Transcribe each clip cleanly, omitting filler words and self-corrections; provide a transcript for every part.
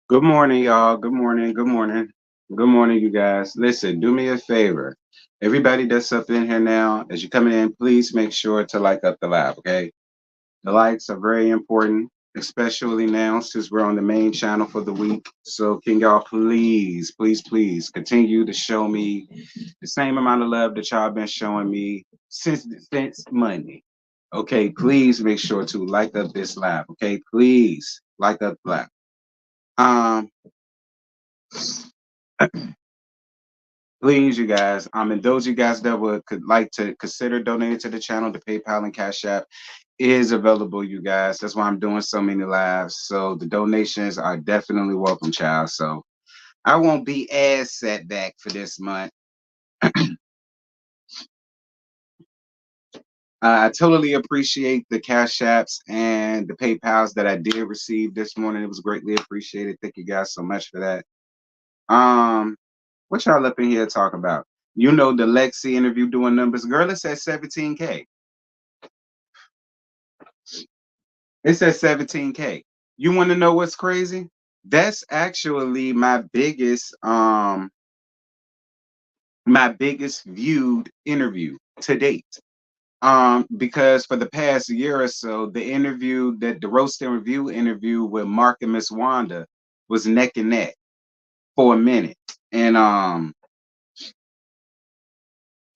Good morning, y'all. Good morning. Good morning. Good morning, you guys. Listen, do me a favor. Everybody that's up in here now, as you're coming in, please make sure to like up the live, okay? The likes are very important, especially now since we're on the main channel for the week. So, can y'all please, please, please continue to show me the same amount of love that y'all been showing me since Monday? Okay, please make sure to like up this live, okay? Please like up the live. Um, Please, you guys. And those of you guys that could like to consider donating to the channel, the PayPal and Cash App is available, you guys. That's why I'm doing so many lives. So the donations are definitely welcome, child. So I won't be as set back for this month. I totally appreciate the Cash Apps and the PayPals that I did receive this morning. It was greatly appreciated. Thank you guys so much for that. Um, what y'all up in here talk about? You know the Lexi interview doing numbers. Girl, it's at 17K. It says 17K. You want to know what's crazy? That's actually my biggest viewed interview to date. Because for the past year or so, the roast and review interview with Mark and Miss Wanda was neck and neck for a minute. And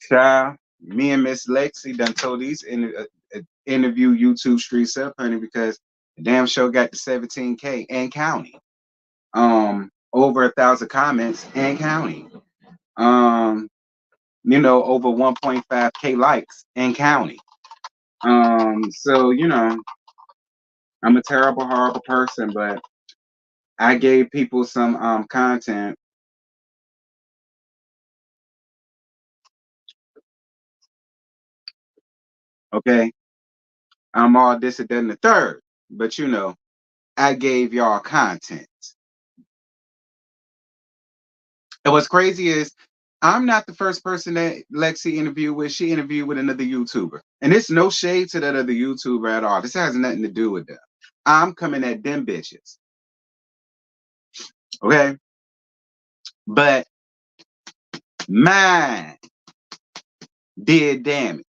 child, me and Miss Lexi done told interview YouTube streets up, honey, because the damn show got to 17K and counting. Over 1,000 comments and counting. Um, over 1.5K likes and counting. So I'm a terrible, horrible person, but I gave people some content. Okay, I'm all this and that and the third, but I gave y'all content. And what's crazy is I'm not the first person that Lexi interviewed with. She interviewed with another YouTuber. And it's no shade to that other YouTuber at all. This has nothing to do with them. I'm coming at them bitches. Okay. But mine did damage.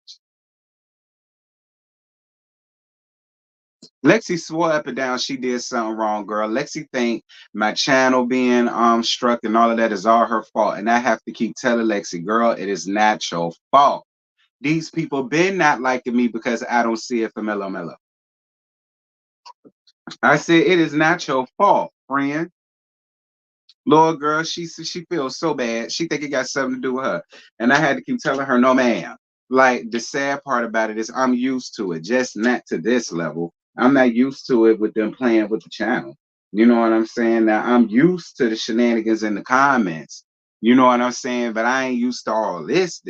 Lexi swore up and down she did something wrong, girl. Lexi think my channel being struck and all of that is all her fault. And I have to keep telling Lexi, girl, it is not your fault. These people been not liking me because I don't see it for Mellow Mellow. I said it is not your fault, friend. Lord girl, she feels so bad. She think it got something to do with her. And I had to keep telling her, no, ma'am. Like the sad part about it is I'm used to it, just not to this level. I'm not used to it with them playing with the channel. You know what I'm saying? Now I'm used to the shenanigans in the comments. You know what I'm saying? But I ain't used to all this.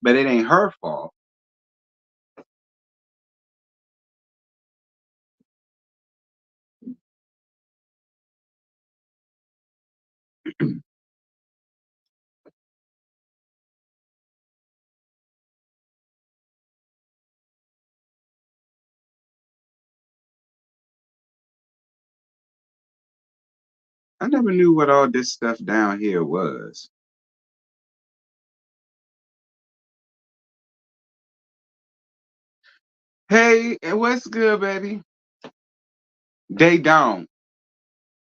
But it ain't her fault. I never knew what all this stuff down here was. Hey, what's good, baby? They don't.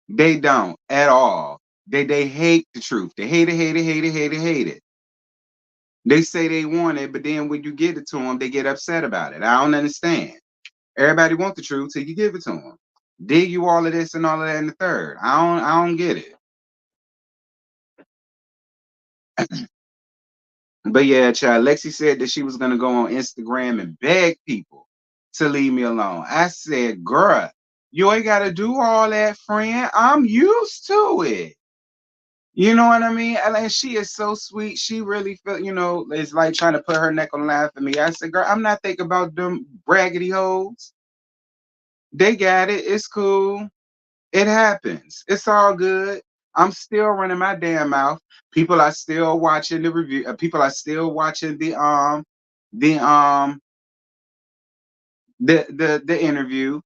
They don't at all. They hate the truth. They hate it. They say they want it, but then when you give it to them, they get upset about it. I don't understand. Everybody want the truth till you give it to them. Dig you all of this and all of that in the third. I don't get it. But yeah, child, Lexi said that she was gonna go on Instagram and beg people to leave me alone. I said, girl, you ain't gotta do all that, friend. I'm used to it. You know what I mean? And she is so sweet. She really felt, it's like trying to put her neck on the line for me. I said, girl, I'm not thinking about them braggedy hoes. They got it. It's cool. It happens. It's all good. I'm still running my damn mouth. People are still watching the review. People are still watching the the interview.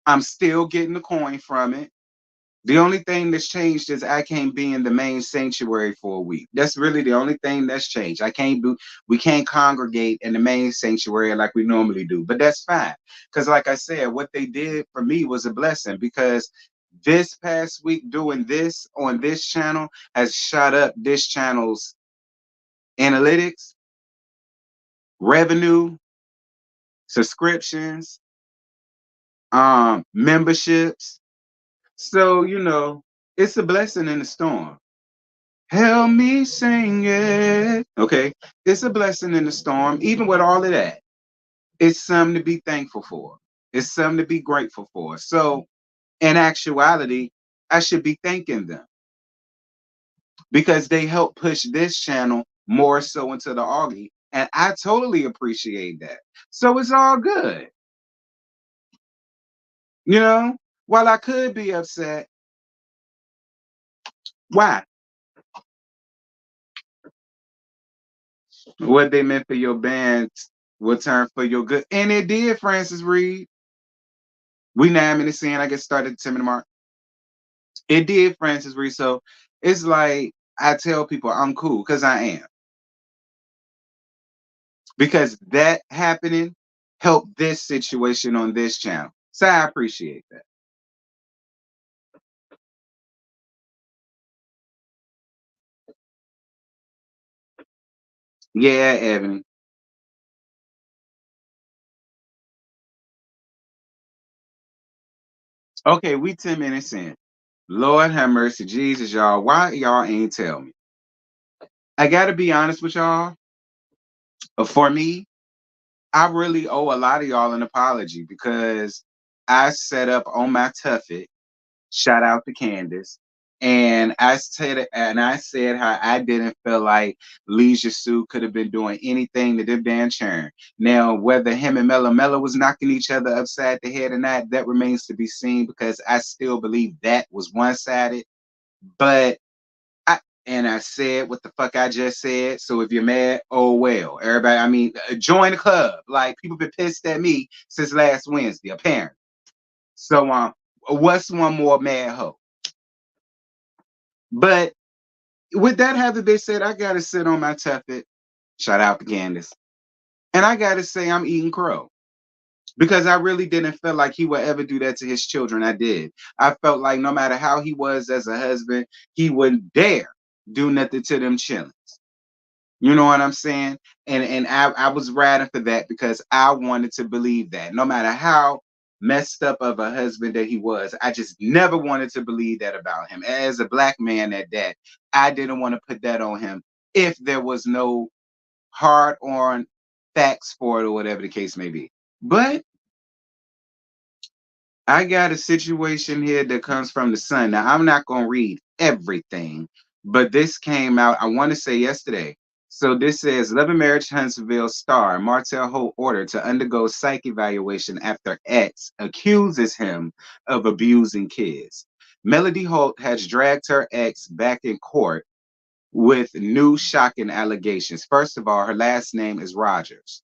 I'm still getting the coin from it. The only thing that's changed is I can't be in the main sanctuary for a week. That's really the only thing that's changed. We can't congregate in the main sanctuary like we normally do, but that's fine. Because, like I said, what they did for me was a blessing because this past week doing this on this channel has shot up this channel's analytics, revenue, subscriptions, memberships. So, it's a blessing in the storm. Help me sing it. Okay. It's a blessing in the storm. Even with all of that, it's something to be thankful for. It's something to be grateful for. So, in actuality, I should be thanking them because they help push this channel more so into the Augie. And I totally appreciate that. So, it's all good. You know, while I could be upset, why? What they meant for your band will turn for your good. And it did, Francis Reed. We 9 minutes in, I get started at the 10-minute mark. It did, Francis Reed. So it's like I tell people I'm cool because I am. Because that happening helped this situation on this channel. So I appreciate that. Yeah, Ebony. Okay, we 10 minutes in. Lord have mercy, Jesus, y'all. Why y'all ain't tell me? I gotta be honest with y'all. For me, I really owe a lot of y'all an apology because I set up on my tuffet. Shout out to Candace. And I said how I didn't feel like Leisure Sue could have been doing anything to them damn churn. Now, whether him and Mello Mello was knocking each other upside the head or not, that remains to be seen because I still believe that was one-sided. But I said what the fuck I just said. So if you're mad, oh well. Everybody, I mean, join the club. Like people been pissed at me since last Wednesday, apparently. So what's one more mad hoe? But with that having been said, I gotta sit on my tuffet. Shout out to Candace. And I gotta say I'm eating crow. Because I really didn't feel like he would ever do that to his children. I did. I felt like no matter how he was as a husband, he wouldn't dare do nothing to them children. You know what I'm saying? And I was riding for that because I wanted to believe that. No matter how messed up of a husband that he was, I just never wanted to believe that about him. As a black man at that, I didn't want to put that on him if there was no hard on facts for it or whatever the case may be. But I got a situation here that comes from the Sun. Now, I'm not going to read everything, but this came out, I want to say yesterday. So this says Love and Marriage Huntsville star Martell Holt ordered to undergo psych evaluation after ex accuses him of abusing kids. Melody Holt has dragged her ex back in court with new shocking allegations. First of all, her last name is Rogers.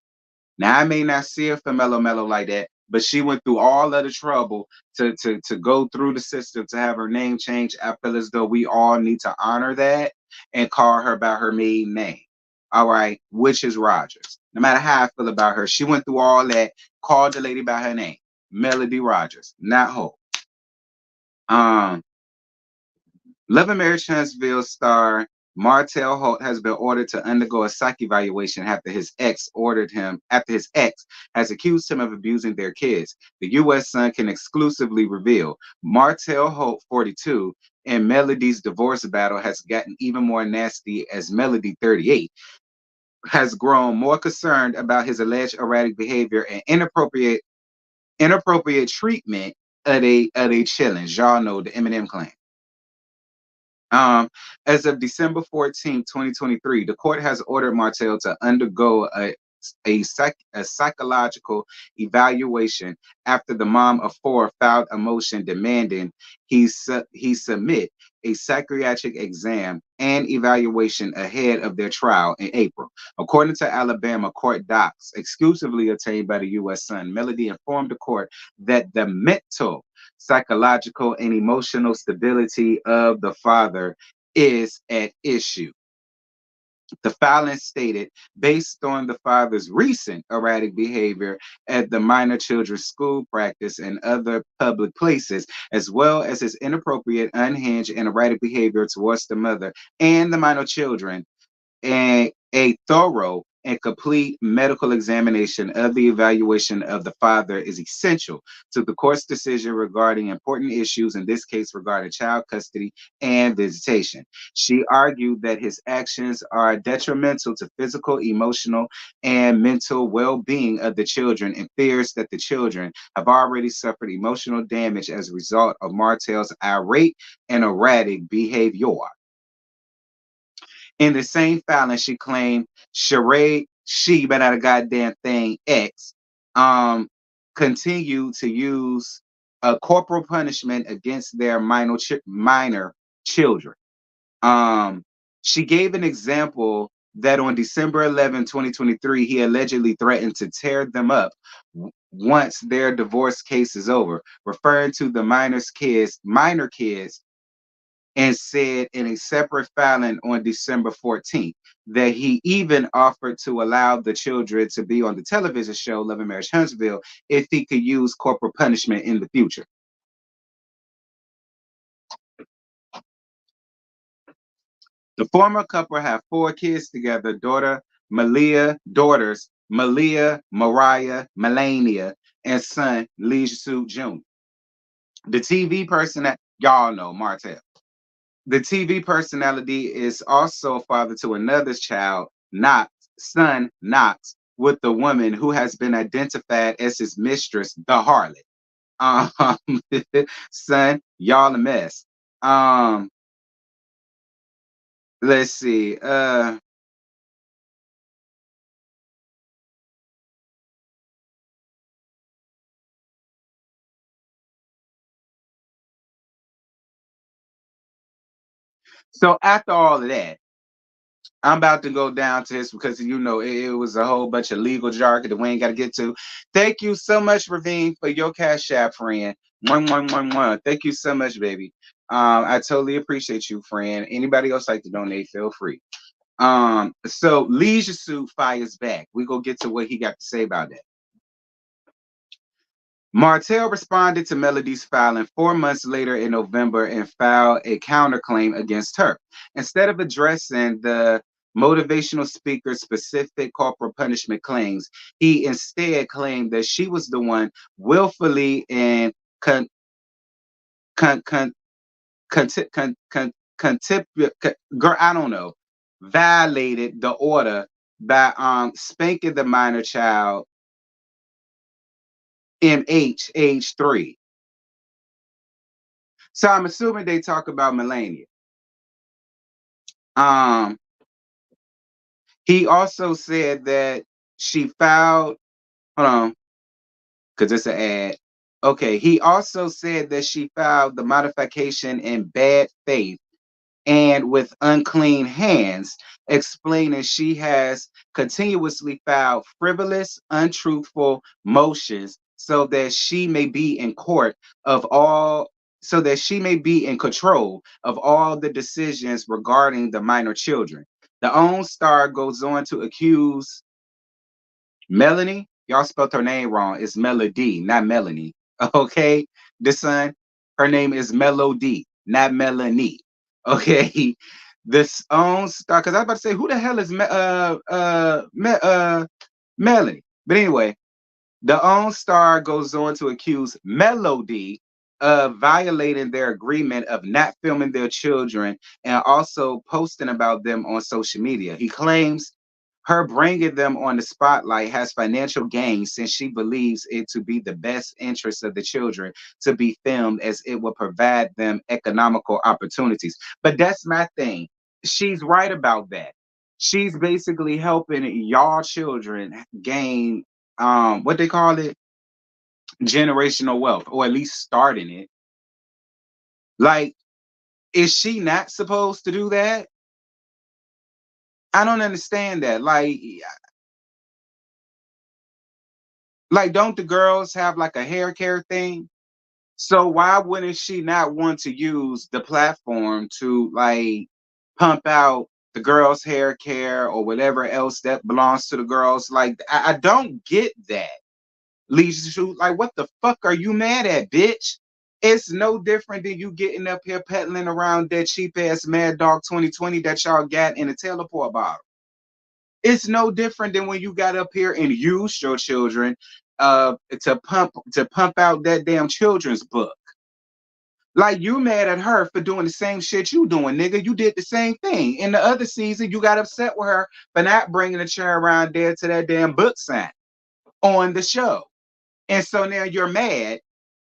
Now I may not see her for Mellow Mellow like that, but she went through all of the trouble to go through the system to have her name changed. I feel as though we all need to honor that and call her by her maiden name. All right, which is Rogers. No matter how I feel about her, she went through all that, called the lady by her name. Melody Rogers, not Hope. Um, Love and Marriage Huntsville star Martell Holt has been ordered to undergo a psych evaluation after his ex has accused him of abusing their kids. The U.S. Sun can exclusively reveal Martell Holt, 42, and Melody's divorce battle has gotten even more nasty as Melody, 38, has grown more concerned about his alleged erratic behavior and inappropriate treatment of a challenge. Y'all know the Eminem claim. Um, as of December 14th, 2023, the court has ordered Martell to undergo a psychological evaluation after the mom of four filed a motion demanding he submit a psychiatric exam and evaluation ahead of their trial in April. According to Alabama court docs exclusively obtained by the U.S. Sun, Melody informed the court that the mental psychological, and emotional stability of the father is at issue. The filing stated, based on the father's recent erratic behavior at the minor children's school practice and other public places, as well as his inappropriate, unhinged, and erratic behavior towards the mother and the minor children, and a thorough and complete medical examination of the evaluation of the father is essential to the court's decision regarding important issues, in this case regarding child custody and visitation. She argued that his actions are detrimental to physical, emotional, and mental well-being of the children, and fears that the children have already suffered emotional damage as a result of Martell's irate and erratic behavior. In the same filing, she claimed Sheree, she, but not a goddamn thing, X, um, continued to use a corporal punishment against their minor children. Um, she gave an example that on December 11, 2023, he allegedly threatened to tear them up once their divorce case is over, referring to the minor kids, and said in a separate filing on December 14th that he even offered to allow the children to be on the television show Love and Marriage Huntsville if he could use corporal punishment in the future. The former couple have 4 kids together, daughters Malia, Mariah, Melania, and son Leisure Jr. The TV person that y'all know, Martell. The TV personality is also father to another child, son Knox, with the woman who has been identified as his mistress, the harlot. Um, son, y'all a mess. Um, let's see. So after all of that, I'm about to go down to this because it was a whole bunch of legal jargon that we ain't got to get to. Thank you so much, Ravine, for your cash app, friend. Mwah, mwah, mwah, mwah. Thank you so much, baby. I totally appreciate you, friend. Anybody else like to donate, feel free. So Leisure Suit fires back. We go get to what he got to say about that. Martell responded to Melody's filing 4 months later in November and filed a counterclaim against her. Instead of addressing the motivational speaker's specific corporal punishment claims, he instead claimed that she was the one willfully and con, con, con, girl, I don't know, violated the order by spanking the minor child MH age 3. So I'm assuming they talk about Melania. Um, he also said that she filed, hold on, because it's an ad. Okay, he also said that she filed the modification in bad faith and with unclean hands, explaining she has continuously filed frivolous, untruthful motions of all so that she may be in control of all the decisions regarding the minor children. The OWN star goes on to accuse Melanie. Y'all spelled her name wrong. It's Melody, not Melanie. Okay, the son, her name is Melody, not Melanie. Okay, this OWN star. Because I was about to say, who the hell is Melanie? But anyway, the OWN star goes on to accuse Melody of violating their agreement of not filming their children and also posting about them on social media. He claims her bringing them on the spotlight has financial gain since she believes it to be the best interest of the children to be filmed, as it will provide them economical opportunities. But that's my thing. She's right about that. She's basically helping y'all children gain what they call it, generational wealth, or at least starting it. Like, is she not supposed to do that? I don't understand that. Like, don't the girls have like a hair care thing? So why wouldn't she not want to use the platform to like pump out the girls' hair care or whatever else that belongs to the girls? Like I don't get that. Leisure Suit, like what the fuck are you mad at, bitch? It's no different than you getting up here peddling around that cheap ass Mad Dog 2020 that y'all got in a teleport bottle. It's no different than when you got up here and used your children to pump out that damn children's book. Like you mad at her for doing the same shit you doing, nigga. You did the same thing. In the other season, you got upset with her for not bringing a chair around there to that damn book sign on the show. And so now you're mad,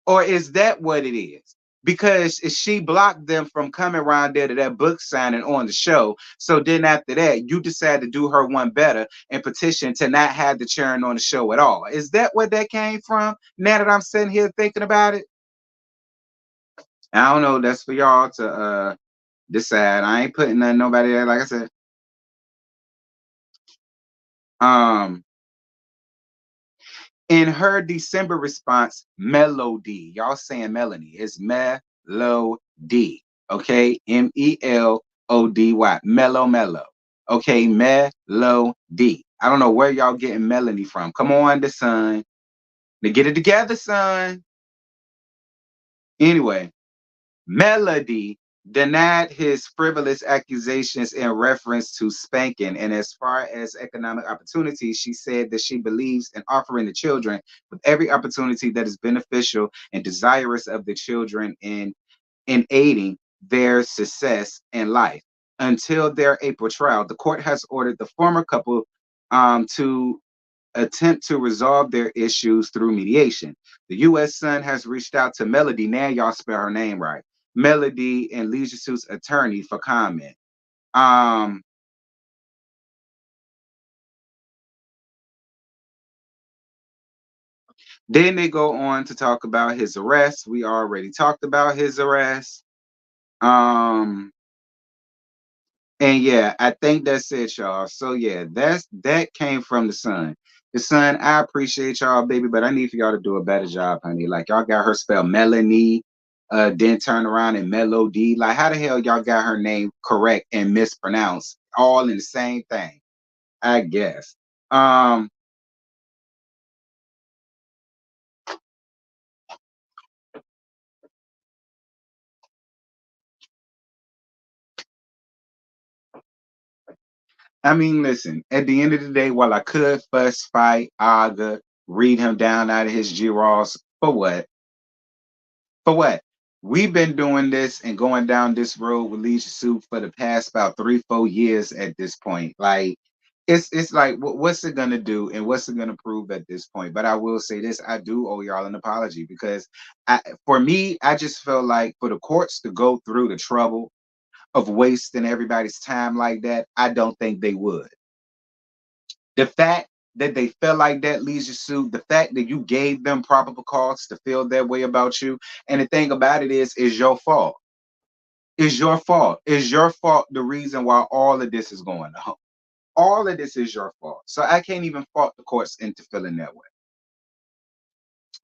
or is that what it is? Because she blocked them from coming around there to that book signing on the show. So then after that, you decide to do her one better and petition to not have the cheering on the show at all. Is that what that came from? Now that I'm sitting here thinking about it, I don't know. That's for y'all to decide. I ain't putting nothing nobody there. Like I said, um, in her December response, Melody, y'all saying Melanie, it's Melody, okay? Melody, Mellow. Okay, Melody. I don't know where y'all getting Melanie from. Come on, the son. To get it together, son. Anyway, Melody denied his frivolous accusations in reference to spanking. And as far as economic opportunity, she said that she believes in offering the children with every opportunity that is beneficial and desirous of the children in aiding their success in life. Until their April trial, the court has ordered the former couple to attempt to resolve their issues through mediation. The U.S. Sun has reached out to Melody. Now y'all spell her name right. Melody and Leisure Suit's attorney for comment. Um, then they go on to talk about his arrest. We already talked about his arrest. Um, And yeah, I think that's it, y'all. So yeah, that came from the Sun. The Sun, I appreciate y'all, baby, but I need for y'all to do a better job, honey. Like y'all got her spelled Melanie, then turn around and Melody. Like how the hell y'all got her name correct and mispronounced all in the same thing? I guess. Um, I mean, listen, at the end of the day, while I could fuss, fight, argue, read him down out of his G-Raws, for what? For what? We've been doing this and going down this road with Leisure Suit for the past about 3, 4 years at this point. Like it's like what's it gonna do and what's it gonna prove at this point? But I will say this: I do owe y'all an apology because for me, I just feel like for the courts to go through the trouble of wasting everybody's time like that, I don't think they would. The fact that they felt like that Leisure Suit, the fact that you gave them probable cause to feel that way about you, and the thing about it is your fault. It's your fault. It's your fault the reason why all of this is going on. All of this is your fault. So I can't even fault the courts into feeling that way.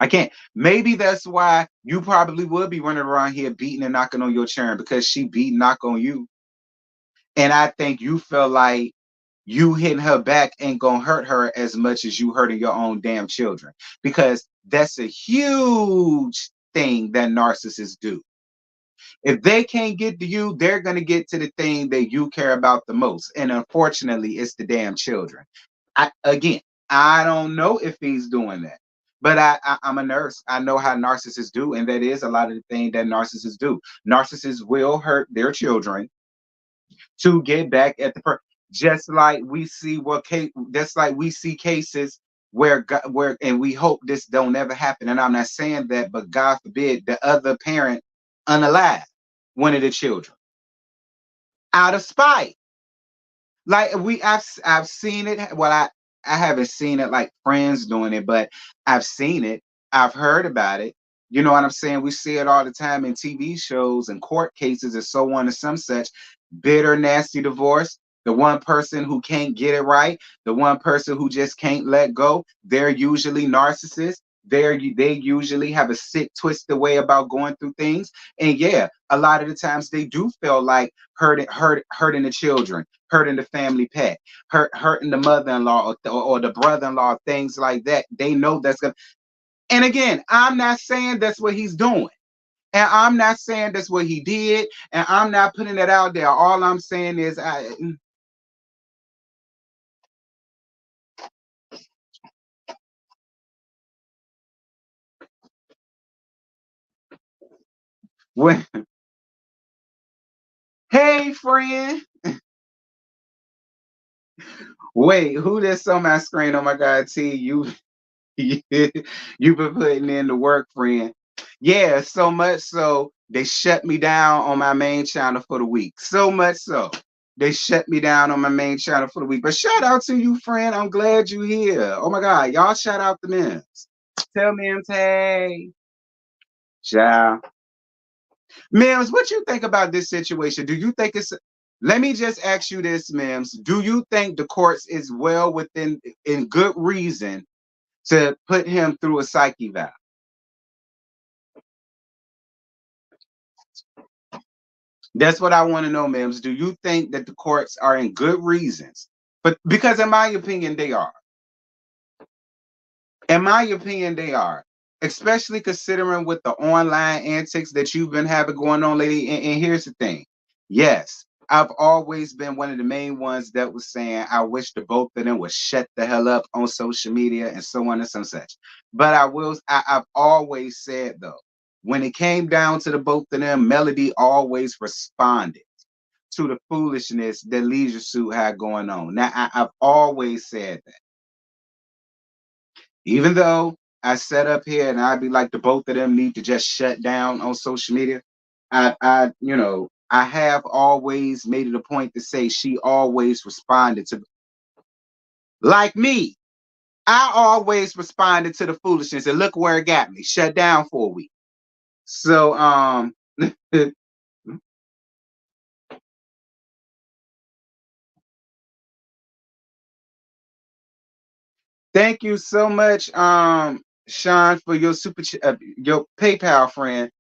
I can't. Maybe that's why you probably would be running around here beating and knocking on your chair because she beat and knock on you. And I think you feel like you hitting her back ain't gonna hurt her as much as you hurting your own damn children. Because that's a huge thing that narcissists do. If they can't get to you, they're gonna get to the thing that you care about the most. And unfortunately, it's the damn children. Again, I don't know if he's doing that. But I'm a nurse. I know how narcissists do, and that is a lot of the thing that narcissists do. Narcissists will hurt their children to get back at the person. Just like we see what case, just like we see cases where, and we hope this don't ever happen. And I'm not saying that, but God forbid the other parent unalive one of the children out of spite. Like I've seen it. Well, I haven't seen it like friends doing it, but I've seen it. I've heard about it. You know what I'm saying? We see it all the time in TV shows and court cases and so on and some such. Bitter, nasty divorce. The one person who can't get it right, the one person who just can't let go, they're usually narcissists. They usually have a sick, twisted way about going through things. And yeah, a lot of the times they do feel like hurting the children, hurting the family pet, hurting the mother-in-law or the brother-in-law, things like that. They know that's gonna. And again, I'm not saying that's what he's doing. And I'm not saying that's what he did, and I'm not putting it out there. All I'm saying is, when, hey friend, wait, who this on my screen? Oh my God, T, you've been putting in the work, friend. Yeah, so much so they shut me down on my main channel for the week. So much so they shut me down on my main channel for the week. But shout out to you, friend. I'm glad you here. Oh my God, y'all shout out the Mims. Tell Mims, hey, ciao. Mims, what you think about this situation? Do you think it's let me just ask you this, Mims. Do you think the courts is well within in good reason to put him through a psyche valve? That's what I want to know, Mims. Do you think that the courts are in good reasons? But because in my opinion, they are. In my opinion, they are. Especially considering with the online antics that you've been having going on lately. And here's the thing. Yes, I've always been one of the main ones that was saying I wish the both of them would shut the hell up on social media and so on and some such. But I've always said though, when it came down to the both of them, Melody always responded to the foolishness that Leisure Suit had going on. Now I've always said that. Even though I set up here and I'd be like the both of them need to just shut down on social media, I have always made it a point to say she always responded to like me. I always responded to the foolishness and look where it got me, shut down for a week. So thank you so much, Sean, for your your PayPal friend.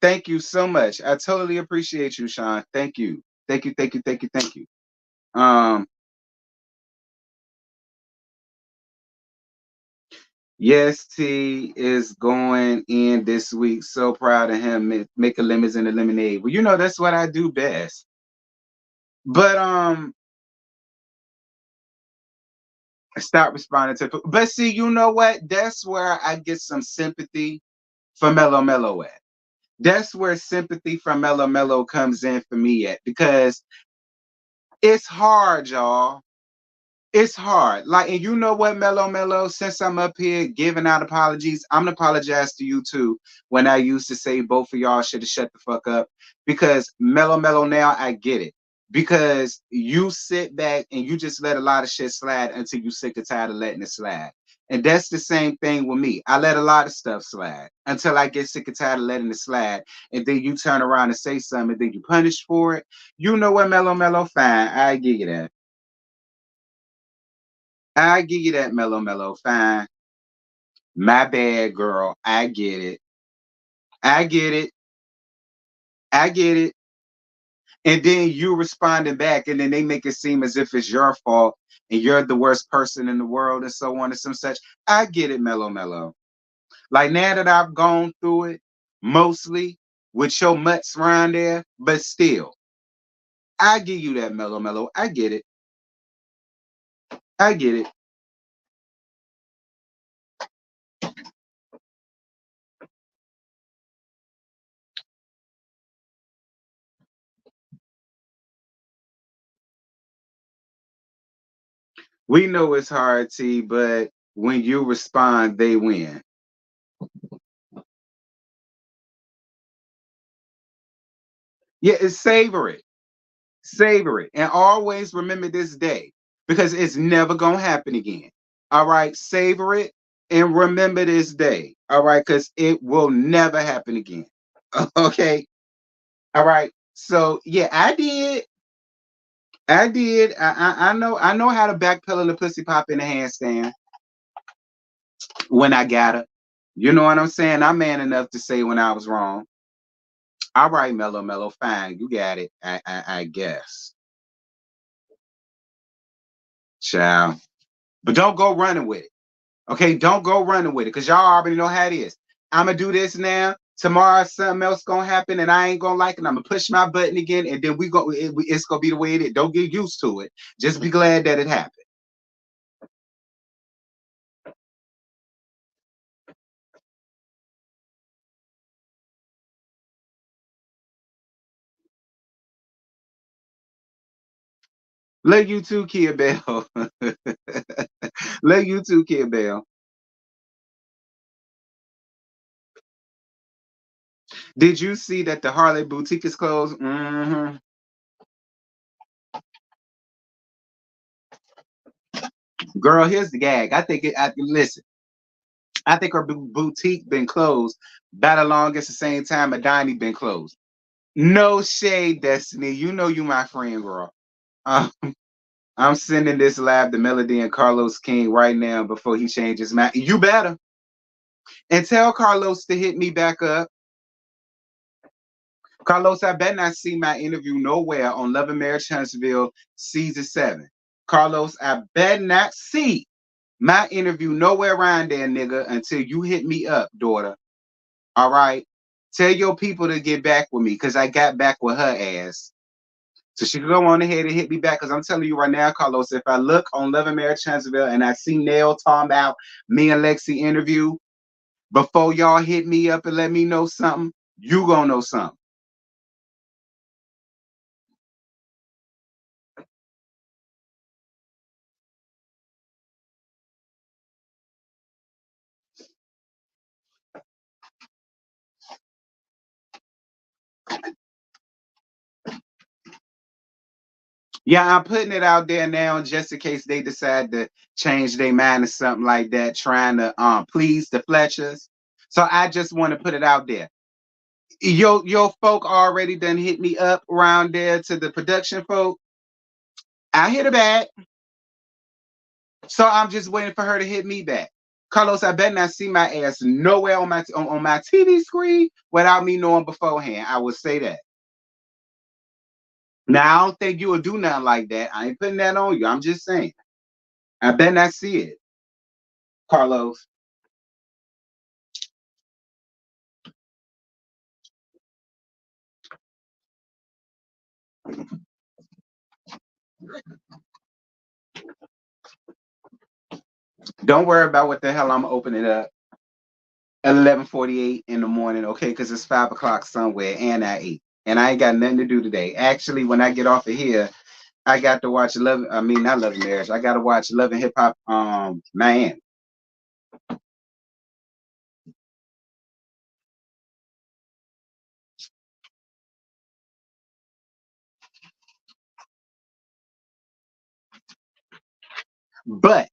Thank you so much. I totally appreciate you, Sean. Thank you. Thank you. Thank you. Thank you. Thank you. Um, yes, T is going in this week. So proud of him. Making lemons in the lemonade. Well, that's what I do best. But stop responding to. But see, you know what? That's where I get some sympathy for Mellow Mellow at. That's where sympathy from Mellow Mellow comes in for me at because it's hard, y'all. It's hard. Like, and you know what, Mellow, since I'm up here giving out apologies, I'm gonna apologize to you too. When I used to say both of y'all should have shut the fuck up. Because Mellow, now I get it. Because you sit back and you just let a lot of shit slide until you sick and tired of letting it slide. And that's the same thing with me. I let a lot of stuff slide until I get sick and tired of letting it slide. And then you turn around and say something, and then you punish for it. You know what, Mellow, fine. I give you that. I give you that, Mellow. Fine. My bad, girl. I get it. I get it. I get it. And then you responding back, and then they make it seem as if it's your fault and you're the worst person in the world and so on and some such. I get it, Mellow. Like now that I've gone through it, mostly with your mutts around there, but still, I give you that, Mellow. I get it. I get it. We know it's hard, T, but when you respond, they win. Yeah, it's savor it. Savor it. And always remember this day because it's never going to happen again. All right. Savor it and remember this day. All right. Because it will never happen again. Okay. All right. So, yeah, I did. I did. I know how to backpedal the pussy pop in the handstand when I got her. You know what I'm saying? I'm man enough to say when I was wrong. All right, Mellow Mellow, fine. You got it. I guess. Child. But don't go running with it. Okay, don't go running with it because y'all already know how it is. I'm gonna do this now. Tomorrow, something else gonna happen, and I ain't gonna like it. I'm gonna push my button again, and then it's gonna be the way it is. Don't get used to it. Just be glad that it happened. Love you too, Kia Bell. Love you too, Kia Bell. Did you see that the Harley Boutique is closed? Girl, here's the gag. Listen. I think her boutique been closed about the longest the same time Adani been closed. No shade, Destiny. You know you my friend, girl. Um, I'm sending this live to Melody and Carlos King right now before he changes mind. You better. And tell Carlos to hit me back up. Carlos, I bet not see my interview nowhere on Love and Marriage Huntsville season 7. Carlos, I bet not see my interview nowhere around there, nigga, until you hit me up, daughter. All right. Tell your people to get back with me because I got back with her ass. So she can go on ahead and hit me back because I'm telling you right now, Carlos, if I look on Love and Marriage Huntsville and I see Nail talking about me and Lexi interview, before y'all hit me up and let me know something, you gonna know something. Yeah, I'm putting it out there now just in case they decide to change their mind or something like that, trying to please the Fletchers. So I just want to put it out there. Your folk already done hit me up around there to the production folk. I hit her back. So I'm just waiting for her to hit me back. Carlos, I better not see my ass nowhere on my TV screen without me knowing beforehand. I will say that. Now I don't think you will do nothing like that. I ain't putting that on you. I'm just saying. I better not see it, Carlos. Don't worry about what the hell I'm opening up at 11:48 in the morning, okay? Because it's 5 o'clock somewhere, and I ate, and I ain't got nothing to do today. Actually, when I get off of here, I got to watch Love. I mean, not Love and Marriage. I got to watch Love and Hip Hop. Man. But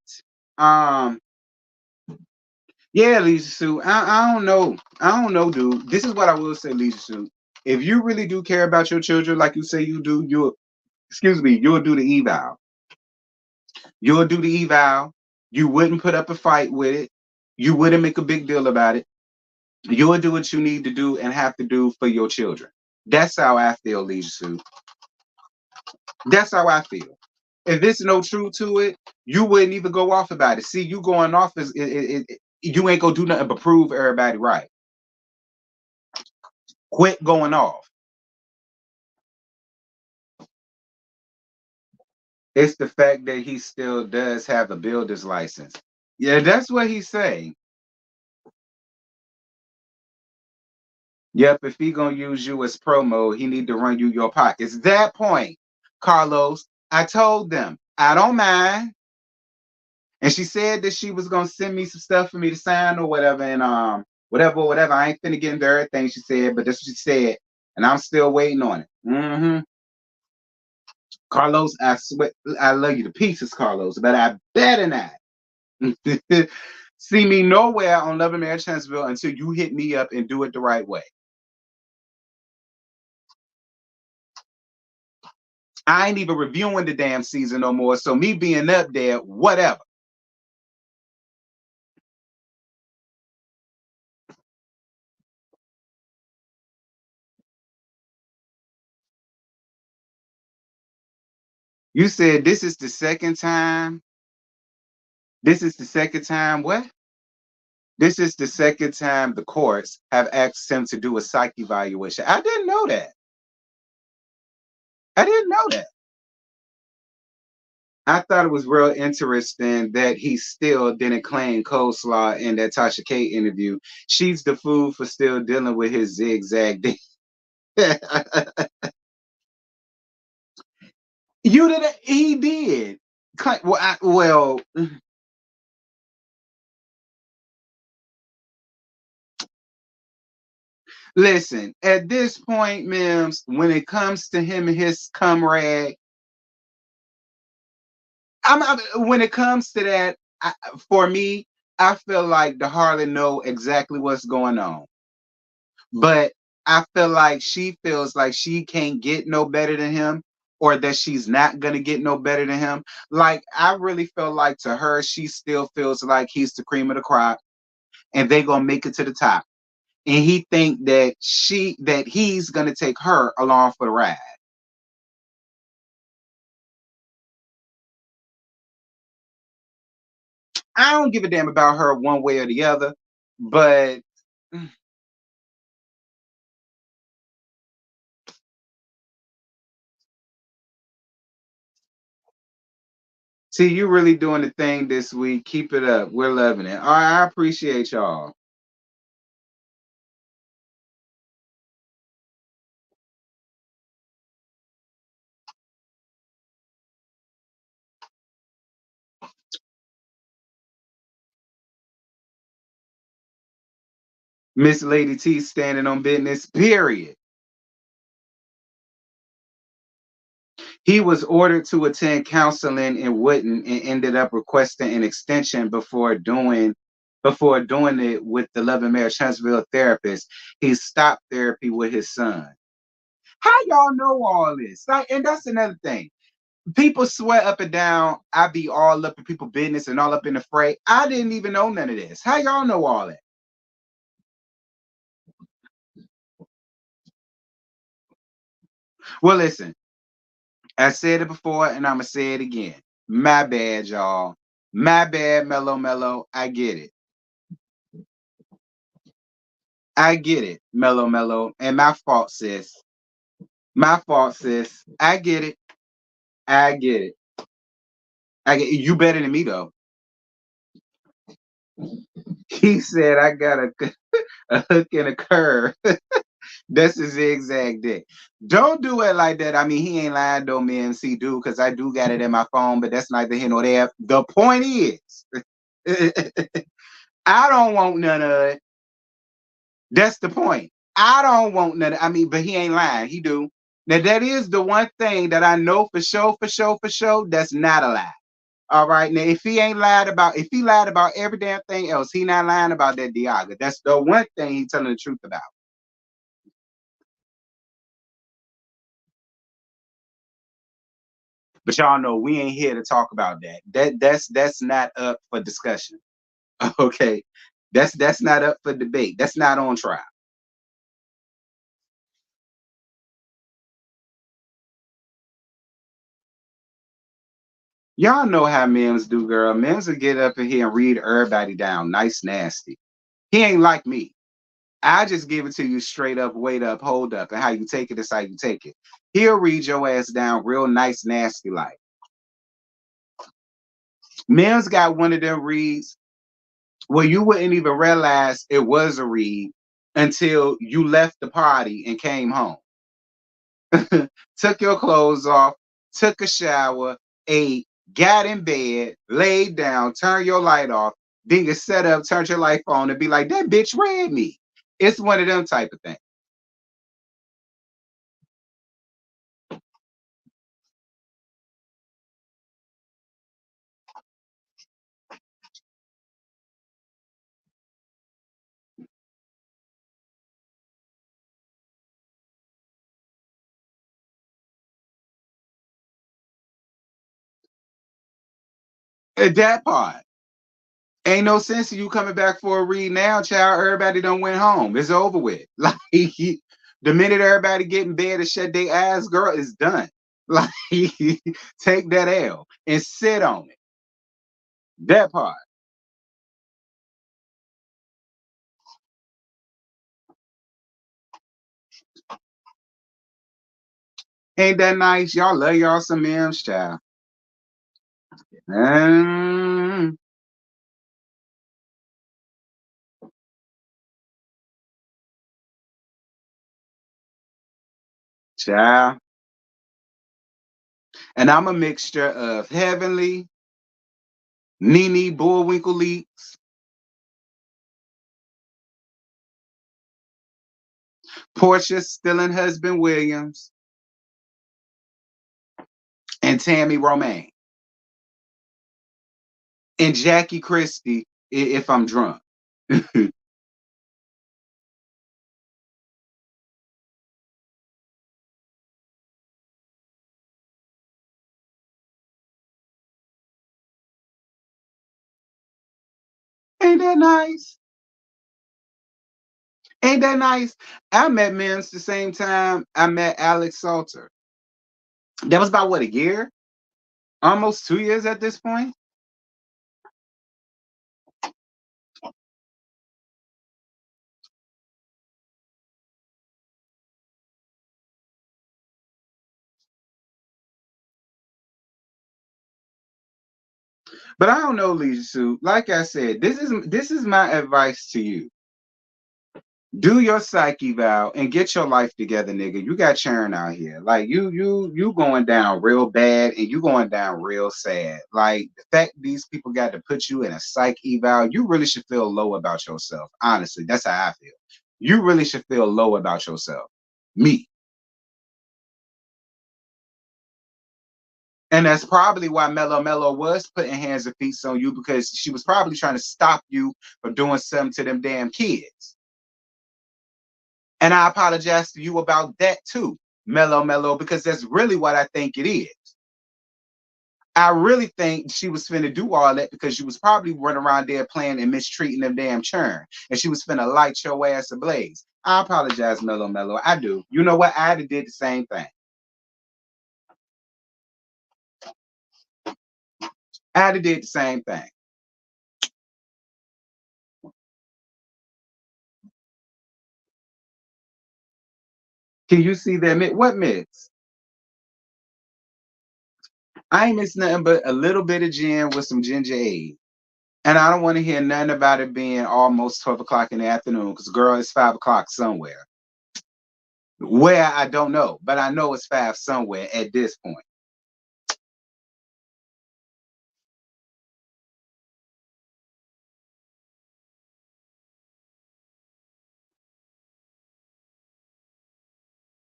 um, yeah, Lisa Sue. I don't know. I don't know, dude. This is what I will say, Lisa Sue. If you really do care about your children, like you say you do, you'll do the eval. You'll do the eval. You wouldn't put up a fight with it. You wouldn't make a big deal about it. You'll do what you need to do and have to do for your children. That's how I feel, Lisa Sue. That's how I feel. If there's no truth to it, you wouldn't even go off about it. See, you going off is you ain't gonna do nothing but prove everybody right. Quit going off. It's the fact that he still does have a builder's license. Yeah, that's what he's saying. Yep, if he gonna use you as promo, he need to run you your pockets. That point, Carlos, I told them I don't mind. And she said that she was gonna send me some stuff for me to sign or whatever, and whatever. I ain't finna get into everything she said, but that's what she said, and I'm still waiting on it. Carlos, I swear, I love you to pieces, Carlos, but I better not see me nowhere on Love and Marriage Huntsville until you hit me up and do it the right way. I ain't even reviewing the damn season no more, so me being up there, whatever. You said this is the second time. This is the second time. What? This is the second time the courts have asked him to do a psych evaluation. I didn't know that. I didn't know that. I thought it was real interesting that he still didn't claim coleslaw in that Tasha K interview. She's the fool for still dealing with his zigzag. You did it. He did. Well, listen. At this point, Mims, when it comes to him and his comrade, when it comes to that, for me, I feel like the Harlan know exactly what's going on, but I feel like she feels like she can't get no better than him, or that she's not gonna get no better than him. Like I really feel like to her, she still feels like he's the cream of the crop, and they gonna make it to the top. And he think that he's gonna take her along for the ride. I don't give a damn about her one way or the other, but see, you really doing the thing this week. Keep it up. We're loving it. All right, I appreciate y'all. Miss Lady T standing on business, period. He was ordered to attend counseling and wouldn't, and ended up requesting an extension before doing it with the Love and Marriage Huntsville therapist. He stopped therapy with his son. How y'all know all this? Like, and that's another thing. People swear up and down I be all up in people's business and all up in the fray. I didn't even know none of this. How y'all know all that? Well, listen, I said it before and I'm gonna say it again. My bad, y'all. My bad, Mellow Mellow. I get it. I get it, Mellow Mellow. And my fault, sis. My fault, sis. I get it. I get it. I get it. You better than me though. He said I got a hook and a curve. That's a zigzag dick. Don't do it like that. I mean, he ain't lying though, me MC do, because I do got it in my phone, but that's neither here nor there. The point is, I don't want none of it. That's the point. I don't want none. I mean, but he ain't lying. He do. Now that is the one thing that I know for sure, for sure, for sure. That's not a lie. All right. Now, if he lied about every damn thing else, he not lying about that Diaga. That's the one thing he telling the truth about. But y'all know we ain't here to talk about that. That's not up for discussion. Okay. That's not up for debate. That's not on trial. Y'all know how Mims do, girl. Mims will get up in here and read everybody down, nice, nasty. He ain't like me. I just give it to you straight up, wait up, hold up, and how you take it is how you take it. He'll read your ass down real nice, nasty like. Mims got one of them reads where you wouldn't even realize it was a read until you left the party and came home. Took your clothes off, took a shower, ate, got in bed, laid down, turned your light off, then you set up, turned your light on, and be like, that bitch read me. It's one of them type of things. At that part. Ain't no sense in you coming back for a read now, child. Everybody done went home. It's over with. Like the minute everybody get in bed and shut their eyes, girl, it's done. Like, take that L and sit on it. That part. Ain't that nice? Y'all love y'all some M's, child. Mm, child. And I'm a mixture of Heavenly, Nene Bullwinkle Leaks, Portia Stilling Husband Williams, and Tammy Romaine. And Jackie Christie if I'm drunk. Ain't that nice? Ain't that nice? I met Mims the same time I met Alex Salter. That was about what, a year? Almost 2 years at this point. But I don't know, Lisa Sue. Like I said, this is my advice to you. Do your psyche vow and get your life together, nigga. You got churn out here. Like you going down real bad and you going down real sad. Like the fact these people got to put you in a psych eval, you really should feel low about yourself. Honestly, that's how I feel. You really should feel low about yourself. Me. And that's probably why Mello Mello was putting hands and feet on you, because she was probably trying to stop you from doing something to them damn kids. And I apologize to you about that too, Mellow Mellow, because that's really what I think it is. I really think she was finna do all that because she was probably running around there playing and mistreating them damn churn. And she was finna light your ass ablaze. I apologize, Mellow Mellow. I do. You know what? I'd have did the same thing. I'd have did the same thing. Can you see that mix? What mix? I ain't missing nothing but a little bit of gin with some ginger ale. And I don't want to hear nothing about it being almost 12 o'clock in the afternoon, because, girl, it's 5 o'clock somewhere. Where, I don't know, but I know it's 5 somewhere at this point.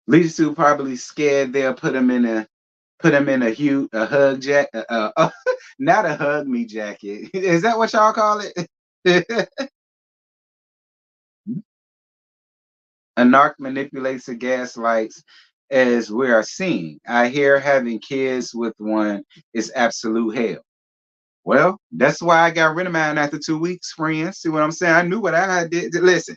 Lisa Sue probably scared they'll put him in a hug jacket, not a hug me jacket. Is that what y'all call it? A narc manipulates and gaslights, as we are seeing. I hear having kids with one is absolute hell. Well, that's why I got rid of mine after 2 weeks, friends. See what I'm saying? I knew what I did. Listen,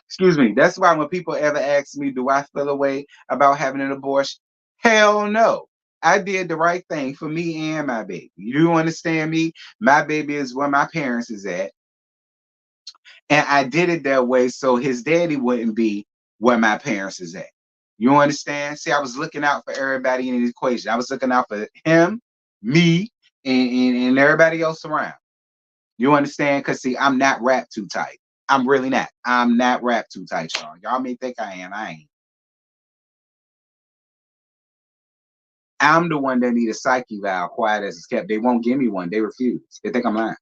excuse me. That's why when people ever ask me, do I feel a way about having an abortion? Hell no. I did the right thing for me and my baby. You understand me? My baby is where my parents is at. And I did it that way so his daddy wouldn't be where my parents is at. You understand? See, I was looking out for everybody in the equation. I was looking out for him, me, and everybody else around. You understand? Because, see, I'm not wrapped too tight. I'm really not. I'm not wrapped too tight, y'all. Y'all may think I am. I ain't. I'm the one that need a psyche valve, quiet as it's kept. They won't give me one. They refuse. They think I'm lying.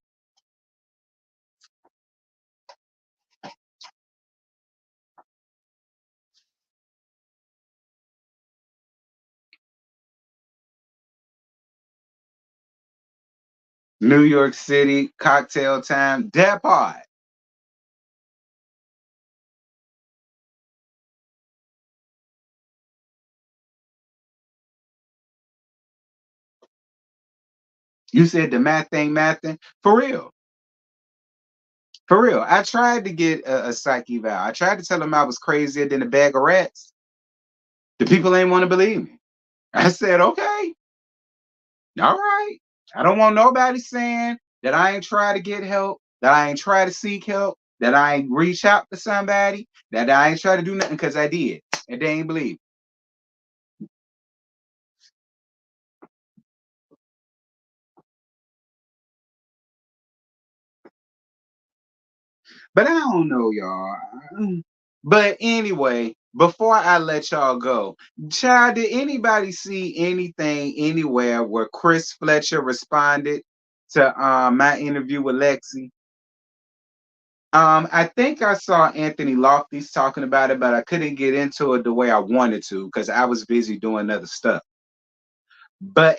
New York City, cocktail time, that part. You said the math thing. For real. For real. I tried to get a psyche valve. I tried to tell them I was crazier than a bag of rats. The people ain't want to believe me. I said, okay, all right. I don't want nobody saying that I ain't try to get help, that I ain't try to seek help, that I ain't reach out to somebody, that I ain't try to do nothing because I did. And they ain't believe. But I don't know, y'all. But anyway, before I let y'all go, child, did anybody see anything anywhere where Chris Fletcher responded to my interview with Lexi? I think I saw Anthony Lofty's talking about it, but I couldn't get into it the way I wanted to because I was busy doing other stuff.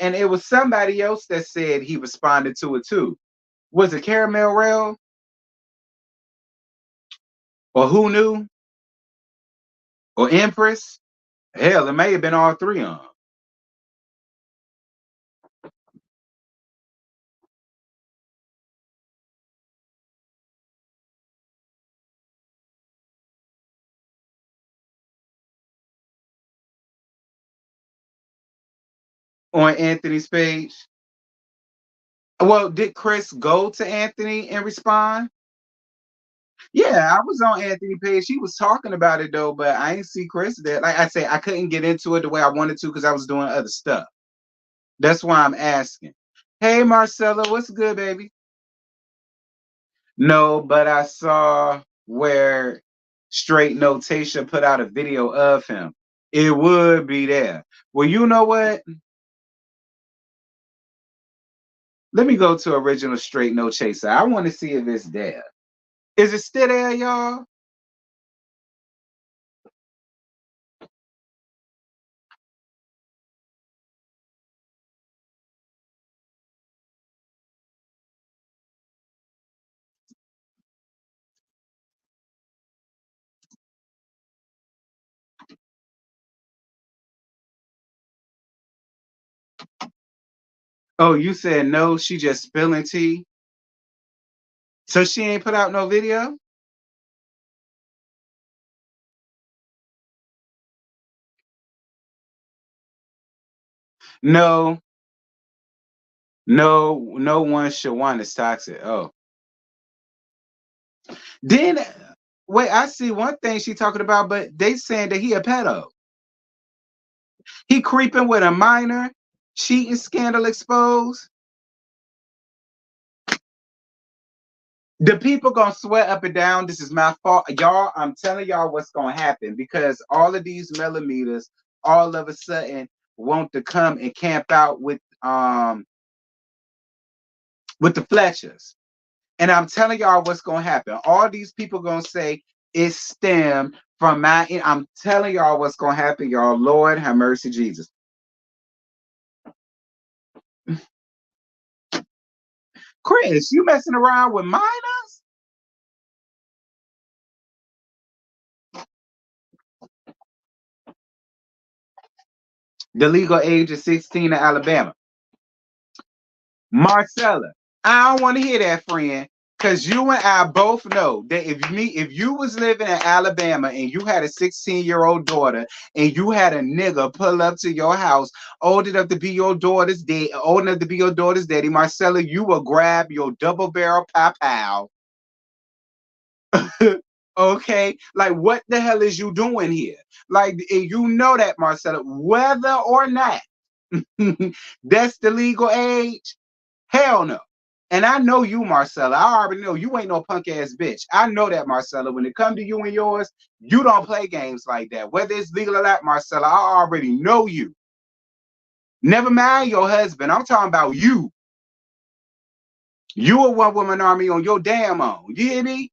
And it was somebody else that said he responded to it too. Was it Caramel Rail or Who Knew or Empress? Hell, it may have been all three of them. On Anthony's page. Well, did Chris go to Anthony and respond? Yeah, I was on Anthony's page. He was talking about it though, but I ain't see Chris there. Like I say, I couldn't get into it the way I wanted to because I was doing other stuff. That's why I'm asking. Hey Marcella, what's good, baby? No, but I saw where Straight Notation put out a video of him. It would be there. Well, you know what? Let me go to original Straight No Chaser. I want to see if it's there. Is it still there, y'all? Oh, you said no, she just spilling tea. So she ain't put out no video? No, no one should want is toxic. Oh. Then wait, I see one thing she talking about, but they saying that he a pedo. He creeping with a minor, cheating scandal exposed. The people gonna swear up and down. This is my fault, y'all. I'm telling y'all what's gonna happen because all of these millimeters, all of a sudden, want to come and camp out with the Fletchers. And I'm telling y'all what's gonna happen. All these people gonna say it stemmed from my. I'm telling y'all what's gonna happen, y'all. Lord have mercy, Jesus. Chris, you messing around with minors? The legal age is 16 in Alabama. Marcella, I don't want to hear that, friend. Cause you and I both know that if you was living in Alabama and you had a 16-year-old daughter and you had a nigga pull up to your house old enough to be your daughter's dad, old enough to be your daughter's daddy, Marcella, you will grab your double barrel pow. Okay, like what the hell is you doing here? Like you know that, Marcella, whether or not that's the legal age. Hell no. And I know you, Marcella. I already know you ain't no punk ass bitch. I know that, Marcella. When it come to you and yours, you don't play games like that. Whether it's legal or not, Marcella, I already know you. Never mind your husband. I'm talking about you. You a one woman army on your damn own. You hear me?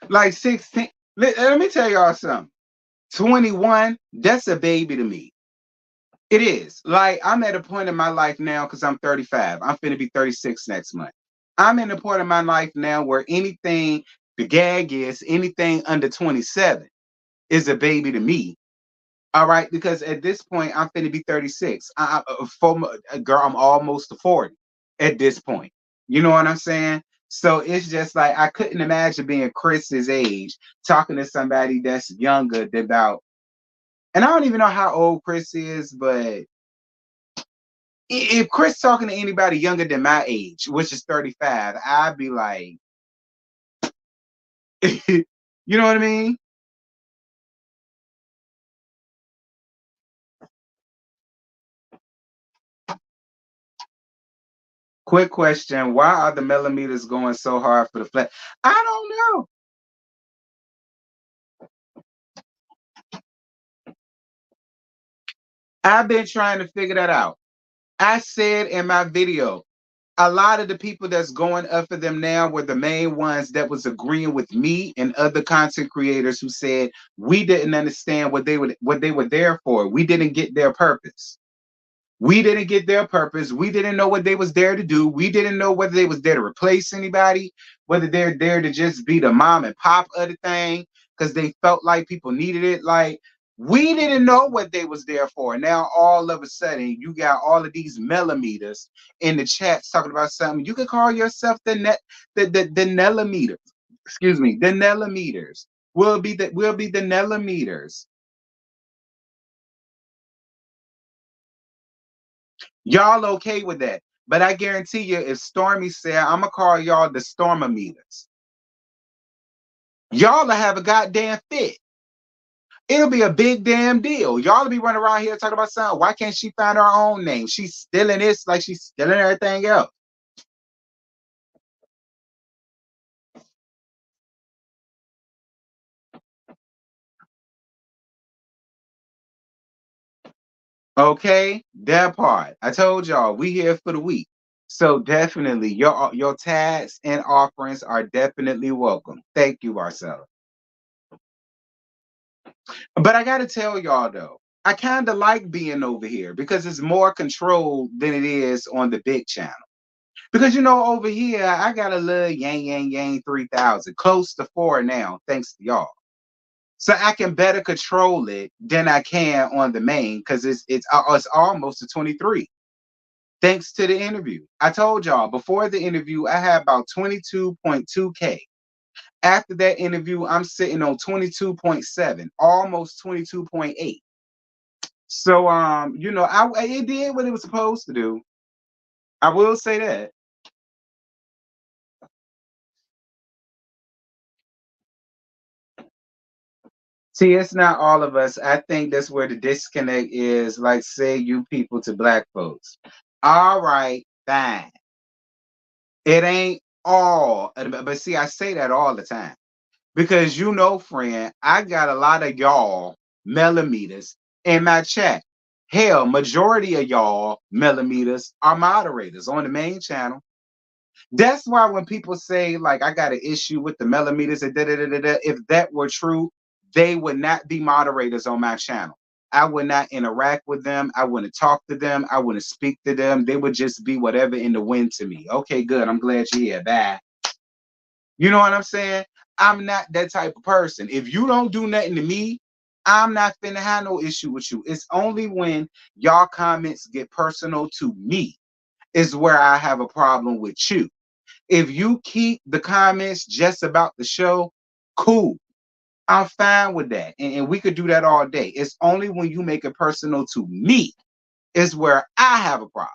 Like 16. Let me tell y'all something. 21, that's a baby to me. It is. Like, I'm at a point in my life now because I'm 35. I'm finna be 36 next month. I'm in a point in my life now where anything The gag is anything under 27 is a baby to me. All right, because at this point I'm finna be 36. Girl, I'm almost to 40 at this point. You know what I'm saying? So it's just like I couldn't imagine being Chris's age, talking to somebody that's younger than about, and I don't even know how old Chris is, but if Chris talking to anybody younger than my age, which is 35, I'd be like, you know what I mean? Quick question: why are the millimeters going so hard for the flat? I don't know. I've been trying to figure that out. I said in my video, a lot of the people that's going up for them now were the main ones that was agreeing with me and other content creators who said we didn't understand what they were there for. We didn't get their purpose. We didn't get their purpose. We didn't know what they was there to do. We didn't know whether they was there to replace anybody, whether they're there to just be the mom and pop of the thing because they felt like people needed it. Like we didn't know what they was there for. Now all of a sudden you got all of these millimeters in the chats talking about something. You could call yourself the millimeters. Excuse me, the millimeters. We'll be the millimeters. Y'all okay with that? But I guarantee you, if Stormy said, I'm gonna call y'all the Stormometers, y'all will have a goddamn fit. It'll be a big damn deal. Y'all will be running around here talking about something. Why can't she find her own name? She's stealing this like she's stealing everything else. Okay, that part. I told y'all we here for the week. So definitely your tags and offerings are definitely welcome. Thank you, Marcella. But I gotta tell y'all though, I kind of like being over here because it's more controlled than it is on the big channel. Because over here, I got a little yang yang yang 3000, close to 4 now, thanks to y'all. So I can better control it than I can on the main because it's almost to 23. Thanks to the interview. I told y'all before the interview, I had about 22.2K. After that interview, I'm sitting on 22.7, almost 22.8. So it did what it was supposed to do. I will say that. See, it's not all of us. I think that's where the disconnect is. Like, say you people to black folks. All right, fine. It ain't all, but see, I say that all the time because friend, I got a lot of y'all millimeters in my chat. Hell, majority of y'all millimeters are moderators on the main channel. That's why when people say like I got an issue with the millimeters and da da da da da, if that were true, they would not be moderators on my channel. I would not interact with them. I wouldn't talk to them. I wouldn't speak to them. They would just be whatever in the wind to me. Okay, good. I'm glad you're here. Bye. You know what I'm saying? I'm not that type of person. If you don't do nothing to me, I'm not finna have no issue with you. It's only when y'all comments get personal to me is where I have a problem with you. If you keep the comments just about the show, cool. I'm fine with that. And we could do that all day. It's only when you make it personal to me is where I have a problem.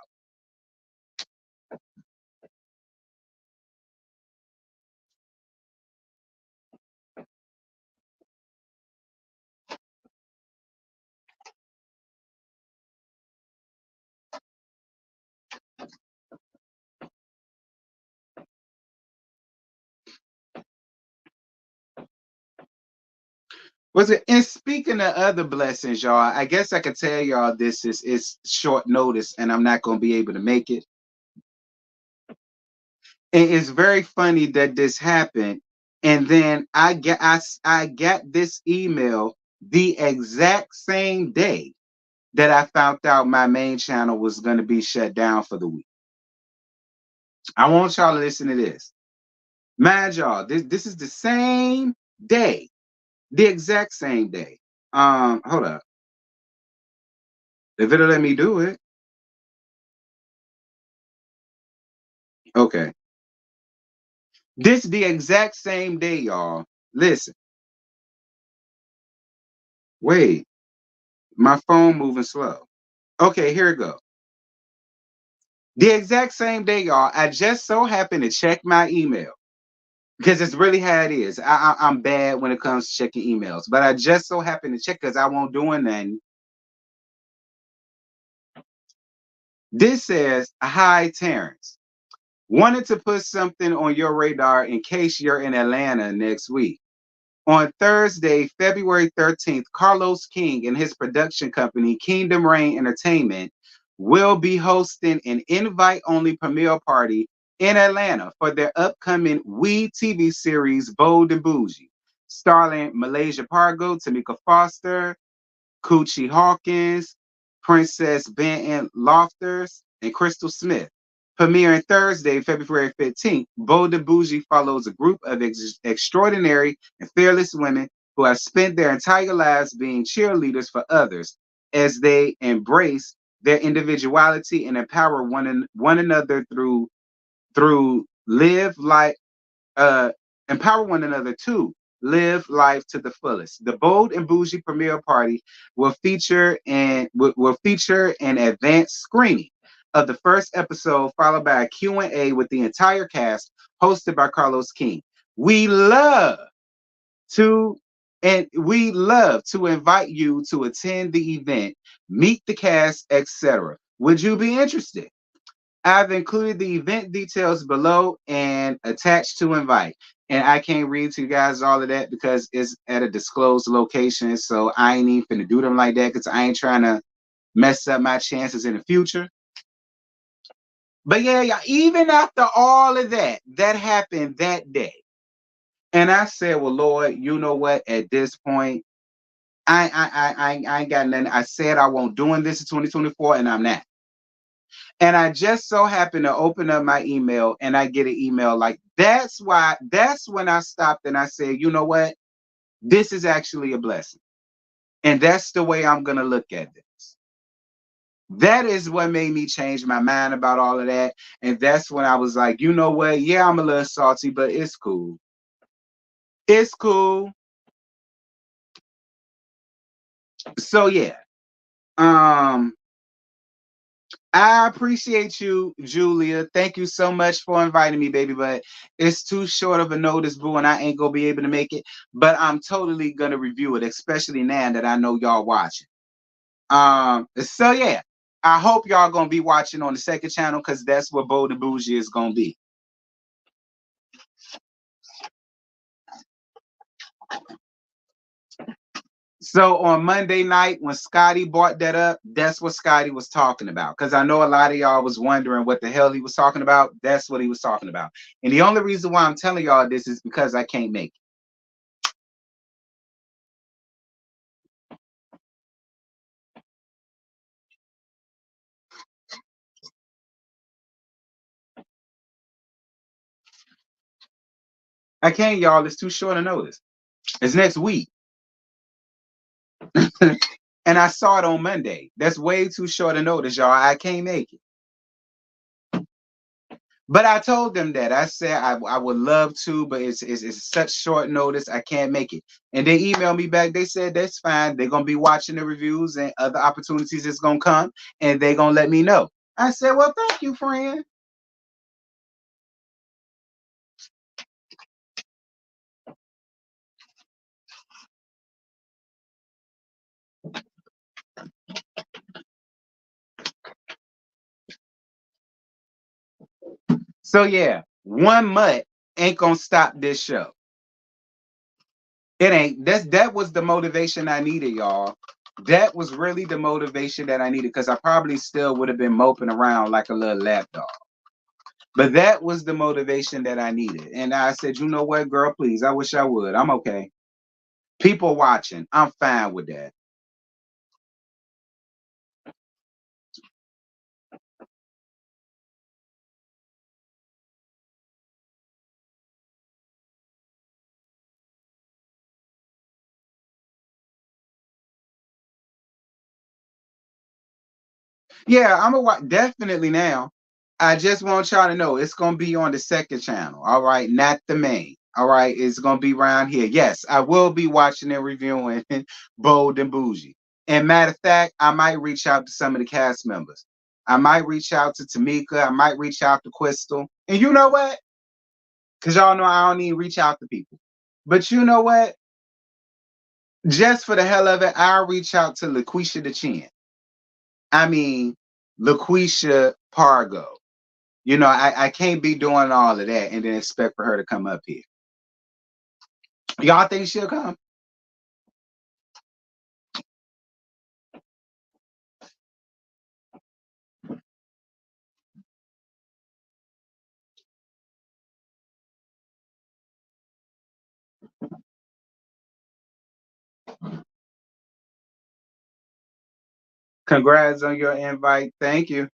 Was it? And speaking of other blessings, y'all, I guess I could tell y'all this is short notice and I'm not gonna be able to make it. It's very funny that this happened. And then I got this email the exact same day that I found out my main channel was going to be shut down for the week. I want y'all to listen to this. Mind y'all, this is the same day, the exact same day. Hold up. If it'll let me do it, okay. This the exact same day, y'all. Listen, wait, my phone moving slow. Okay, here it go. The exact same day, y'all. I just so happened to check my email because it's really how it is. I'm bad when it comes to checking emails, but I just so happened to check because I won't doing nothing. This says, "Hi, Terrence. Wanted to put something on your radar in case you're in Atlanta next week. On Thursday, February 13th, Carlos King and his production company, Kingdom Reign Entertainment, will be hosting an invite only premiere party in Atlanta for their upcoming We TV series, Bold and Bougie, starring Malaysia Pargo, Tamika Foster, Coochie Hawkins, Princess Benton Lofters, and Crystal Smith. Premiering Thursday, February 15th, Bold and Bougie follows a group of extraordinary and fearless women who have spent their entire lives being cheerleaders for others as they embrace their individuality and empower one another through live life uh, empower one another to live life to the fullest. The Bold and Bougie premiere party will feature an advanced screening of the first episode, followed by a Q&A with the entire cast, hosted by Carlos King. We love to we love to invite you to attend the event, meet the cast, etc. Would you be interested? I've included the event details below and attached to invite. And I can't read to you guys all of that because it's at a disclosed location. So I ain't even finna do them like that because I ain't trying to mess up my chances in the future. But yeah, even after all of that, that happened that day. And I said, well, Lord, you know what? At this point, I ain't got nothing. I said I won't doing this in 2024, and I'm not. And I just so happen to open up my email and I get an email like that's when I stopped and I said, you know what? This is actually a blessing. And that's the way I'm gonna look at this. That is what made me change my mind about all of that. And that's when I was like, you know what? Yeah, I'm a little salty, but it's cool. It's cool. So yeah. Um I appreciate you, Julia. Thank you so much for inviting me, baby. But it's too short of a notice, boo, and I ain't gonna be able to make it. But I'm totally gonna review it, especially now that I know y'all watching. So yeah, I hope y'all gonna be watching on the second channel because that's where Bold and Bougie is gonna be. So on Monday night, when Scotty brought that up, that's what Scotty was talking about. Because I know a lot of y'all was wondering what the hell he was talking about. That's what he was talking about. And the only reason why I'm telling y'all this is because I can't make it. I can't, y'all. It's too short a notice. It's next week. And I saw it on Monday. That's way too short a notice, y'all. I can't make it. But I told them that. I said I would love to, but it's such short notice. I can't make it. And they emailed me back. They said that's fine. They're gonna be watching the reviews and other opportunities that's gonna come, and they're gonna let me know. I said, well, thank you, friend. So yeah, one mutt ain't gonna stop this show. It ain't. That was the motivation I needed, y'all. That was really the motivation that I needed because I probably still would have been moping around like a little lapdog. But that was the motivation that I needed. And I said, you know what, girl, please, I wish I would. I'm okay. People watching, I'm fine with that. Yeah, I'm gonna watch definitely now. I just want y'all to know it's gonna be on the second channel. All right, not the main. All right, it's gonna be around here. Yes, I will be watching and reviewing Bold and Bougie. And matter of fact, I might reach out to some of the cast members. I might reach out to Tamika. I might reach out to Crystal. And you know what? Because y'all know I don't even reach out to people. But you know what? Just for the hell of it, I'll reach out to LaQuisha the Chin. I mean, LaQuisha Pargo. You know, I can't be doing all of that and then expect for her to come up here. Y'all think she'll come? Congrats on your invite. Thank you.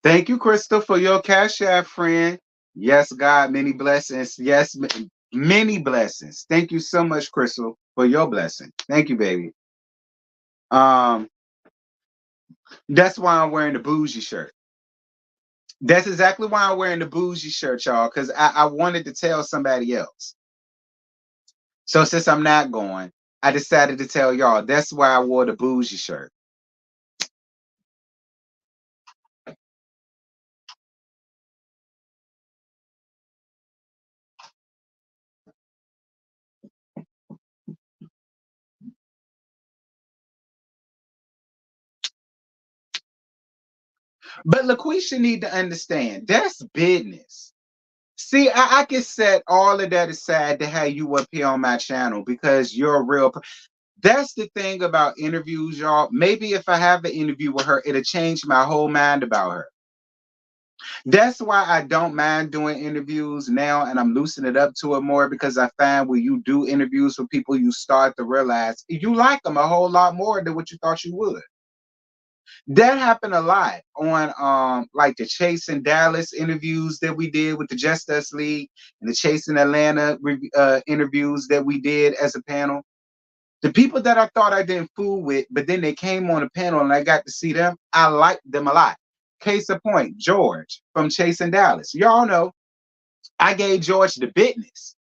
Thank you, Crystal, for your Cash App friend. Yes, God, many blessings. Yes, many blessings. Thank you so much, Crystal, for your blessing. Thank you, baby. Um, that's why I'm wearing the bougie shirt. That's exactly why I'm wearing the bougie shirt, y'all, because I wanted to tell somebody else. So since I'm not going, I decided to tell y'all. That's why I wore the bougie shirt. But LaQuisha need to understand that's business. See, I can set all of that aside to have you up here on my channel because you're a real. That's the thing about interviews, y'all. Maybe if I have an interview with her, it'll change my whole mind about her. That's why I don't mind doing interviews now, and I'm loosening it up to it more because I find when you do interviews with people, you start to realize you like them a whole lot more than what you thought you would. That happened a lot on like the Chase and Dallas interviews that we did with the Just Us League and the Chase in Atlanta interviews that we did as a panel. The people that I thought I didn't fool with, but then they came on a panel and I got to see them, I liked them a lot. Case in point, George from Chase and Dallas. Y'all know I gave George the business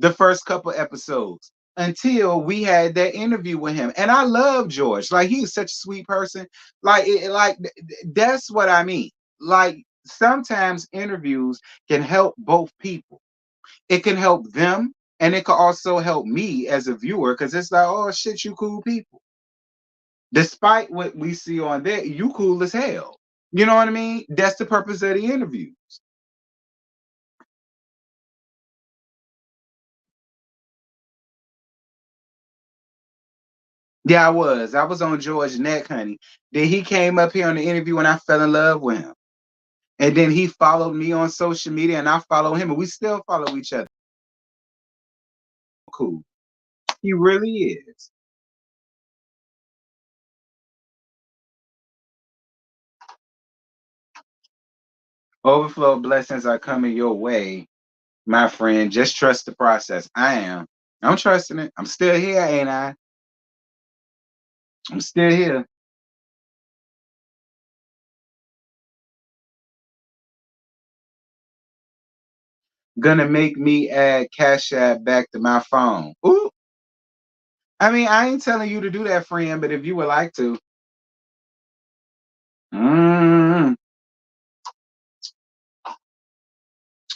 the first couple episodes until we had that interview with him. And I love George. Like he's such a sweet person. That's what I mean. Like sometimes interviews can help both people. It can help them and it can also help me as a viewer because it's like, oh shit, you cool people. Despite what we see on there, you cool as hell. You know what I mean? That's the purpose of the interview. Yeah, I was. I was on George neck, honey. Then he came up here on the interview and I fell in love with him. And then he followed me on social media and I follow him and we still follow each other. Cool. He really is. Overflow blessings are coming your way, my friend. Just trust the process. I am. I'm trusting it. I'm still here, ain't I? I'm still here. Gonna make me add Cash App back to my phone. Ooh. I mean, I ain't telling you to do that, friend, but if you would like to. Mm.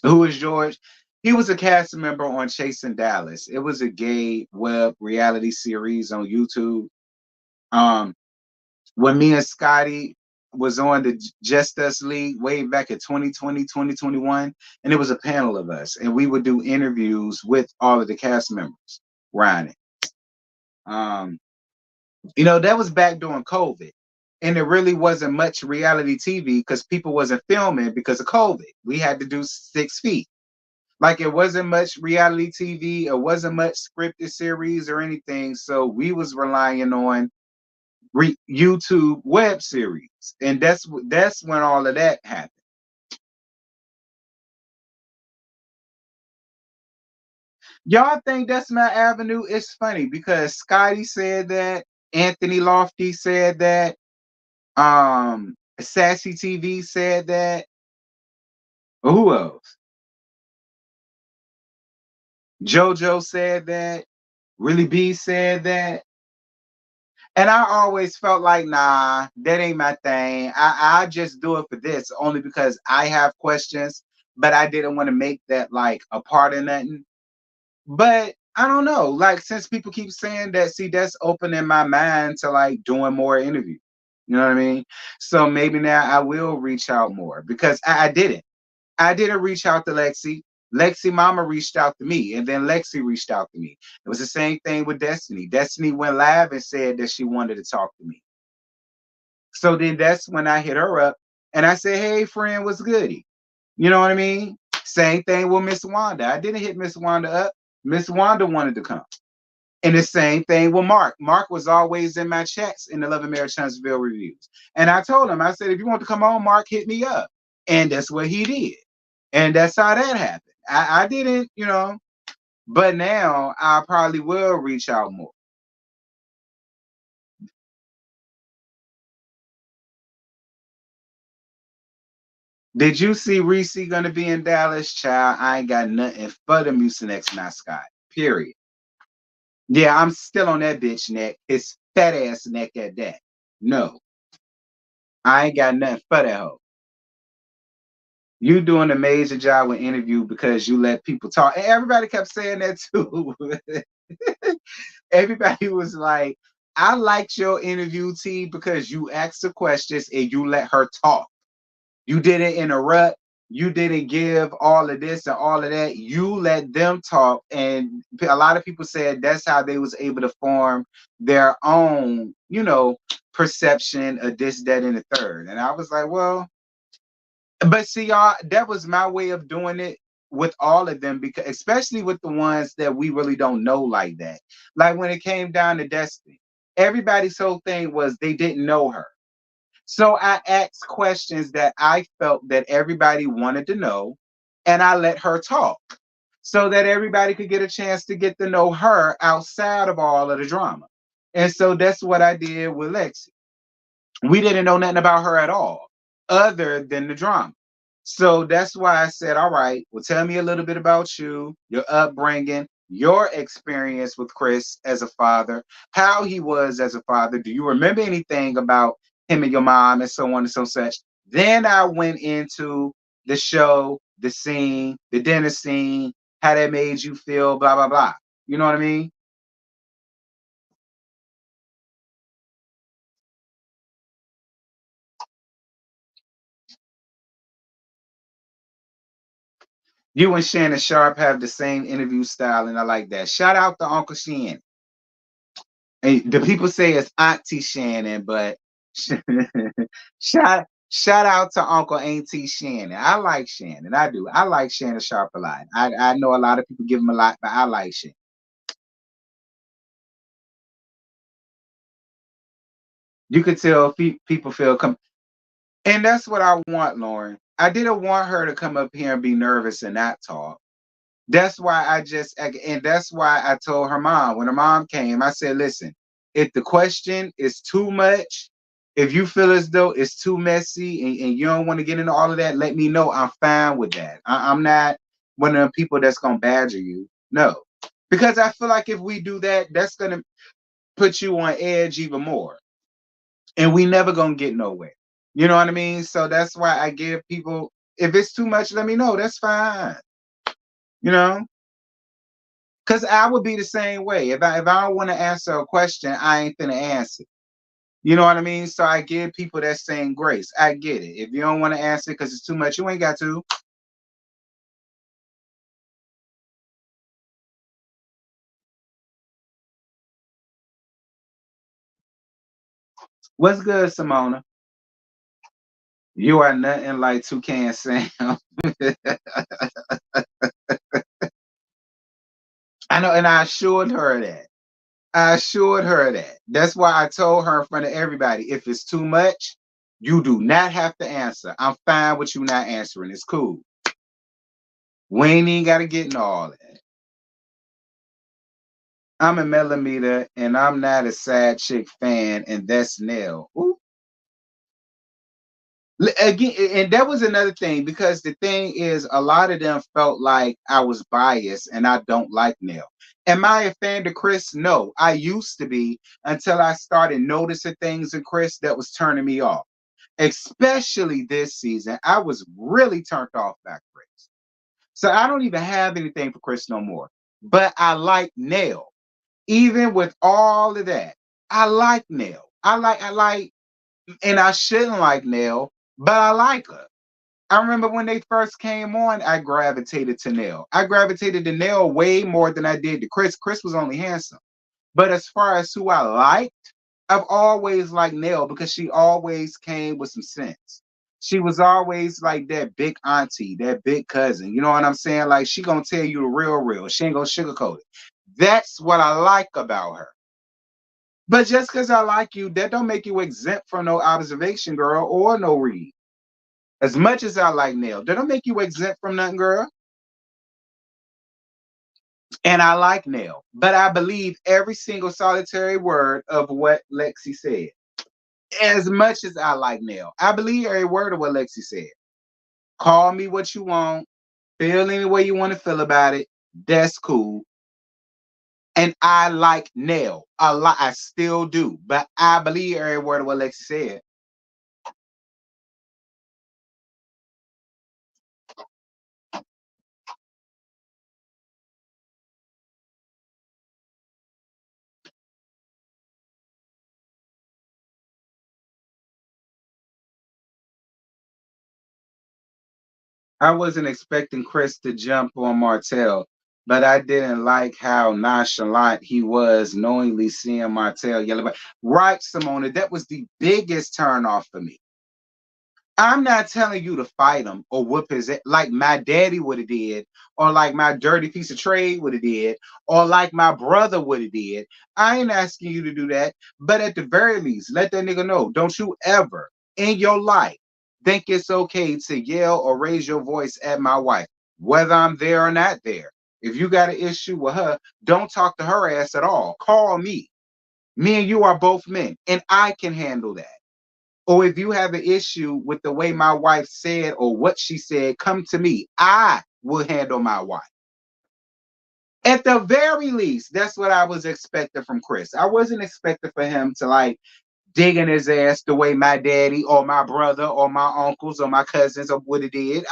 Who is George? He was a cast member on Chasing Dallas. It was a gay web reality series on YouTube. Um, when me and Scotty was on the Just Us League way back in 2020, 2021, and it was a panel of us, and we would do interviews with all of the cast members, Ryan. Um, that was back during COVID. And there really wasn't much reality TV because people wasn't filming because of COVID. We had to do 6 feet. Like it wasn't much reality TV, it wasn't much scripted series or anything. So we was relying on YouTube web series, and that's when all of that happened. Y'all think that's my avenue? It's funny because Scotty said that. Anthony Lofty said that. Sassy TV said that. Who else? JoJo said that. Really B said that. And I always felt like, nah, that ain't my thing. I just do it for this only because I have questions, but I didn't want to make that like a part of nothing. But I don't know. Like, since people keep saying that, see, that's opening my mind to like doing more interviews. You know what I mean? So maybe now I will reach out more because I didn't. I didn't reach out to Lexi. Lexi mama reached out to me, and then Lexi reached out to me. It was the same thing with Destiny. Destiny went live and said that she wanted to talk to me. So then that's when I hit her up and I said, hey, friend, what's goody? You know what I mean? Same thing with Miss Wanda. I didn't hit Miss Wanda up. Miss Wanda wanted to come. And the same thing with Mark. Mark was always in my chats in the Love and Marriage Huntsville reviews. And I told him, I said, if you want to come on, Mark, hit me up. And that's what he did. And that's how that happened. I didn't, but now I probably will reach out more. Did you see Reese gonna be in Dallas, child? I ain't got nothing for the Mucinex mascot. Period. Yeah, I'm still on that bitch neck. His fat ass neck at that. No, I ain't got nothing for that hoe. You doing a major job with interview because you let people talk. And everybody kept saying that too. Everybody was like, I liked your interview, T, because you asked the questions and you let her talk. You didn't interrupt. You didn't give all of this and all of that. You let them talk. And a lot of people said that's how they was able to form their own, perception of this, that, and the third. And I was like, well, but see, y'all, that was my way of doing it with all of them, because especially with the ones that we really don't know like that. Like when it came down to Destiny, everybody's whole thing was they didn't know her. So I asked questions that I felt that everybody wanted to know, and I let her talk so that everybody could get a chance to get to know her outside of all of the drama. And so that's what I did with Lexi. We didn't know nothing about her at all, other than the drama. So that's why I said, all right, well, tell me a little bit about you, your upbringing, your experience with Chris as a father, how he was as a father. Do you remember anything about him and your mom and so on and so such? Then I went into the show, the scene, the dinner scene, how that made you feel, blah, blah, blah. You know what I mean? You and Shannon Sharp have the same interview style, and I like that. Shout out to Uncle Shannon. And the people say it's Auntie Shannon, but shout out to Uncle Auntie Shannon. I like Shannon. I do. I like Shannon Sharp a lot. I know a lot of people give him a lot, but I like Shannon. You could tell people feel and that's what I want, Lauren. I didn't want her to come up here and be nervous and not talk. That's why and that's why I told her mom, when her mom came, I said, listen, if the question is too much, if you feel as though it's too messy and you don't want to get into all of that, let me know. I'm fine with that. I'm not one of the people that's going to badger you. No, because I feel like if we do that, that's going to put you on edge even more. And we never going to get nowhere. You know what I mean? So that's why I give people, if it's too much, let me know. That's fine. You know? Because I would be the same way. If I don't want to answer a question, I ain't gonna answer. You know what I mean? So I give people that same grace. I get it. If you don't want to answer because it's too much, you ain't got to. What's good, Simona? You are nothing like Toucan Sam. I know, and I assured her that. I assured her that. That's why I told her in front of everybody, if it's too much, you do not have to answer. I'm fine with you not answering. It's cool. We ain't even got to get into all that. I'm a millimeter, and I'm not a side chick fan, and that's Nell. Ooh. Again, and that was another thing because the thing is, a lot of them felt like I was biased, and I don't like Nell. Am I a fan of Chris? No, I used to be until I started noticing things in Chris that was turning me off. Especially this season, I was really turned off by Chris. So I don't even have anything for Chris no more. But I like Nell. Even with all of that, I like Nell. I like, and I shouldn't like Nell, but I like her. I remember when they first came on, I gravitated to Nell. I gravitated to Nell way more than I did to Chris. Chris was only handsome. But as far as who I liked, I've always liked Nell because she always came with some sense. She was always like that big auntie, that big cousin. You know what I'm saying? Like she gonna tell you the real. She ain't gonna sugarcoat it. That's what I like about her. But just because I like you, that don't make you exempt from no observation, girl, or no read. As much as I like Nell, that don't make you exempt from nothing, girl. And I like Nell, but I believe every single solitary word of what Lexi said. As much as I like Nell, I believe every word of what Lexi said. Call me what you want, feel any way you want to feel about it. That's cool. And I like Nell a lot. I still do, but I believe every word of what Lexi said. I wasn't expecting Chris to jump on Martell, but I didn't like how nonchalant he was, knowingly seeing Martell yelling. Right, Simona, that was the biggest turn off for me. I'm not telling you to fight him or whoop his like my daddy would have did, or like my dirty piece of trade would have did, or like my brother would have did. I ain't asking you to do that, but at the very least, let that nigga know. Don't you ever in your life think it's okay to yell or raise your voice at my wife, whether I'm there or not there. If you got an issue with her, don't talk to her ass at all. Call me. Me and you are both men, and I can handle that. Or if you have an issue with the way my wife said or what she said, come to me. I will handle my wife. At the very least, that's what I was expecting from Chris. I wasn't expecting for him to like dig in his ass the way my daddy or my brother or my uncles or my cousins or would have did.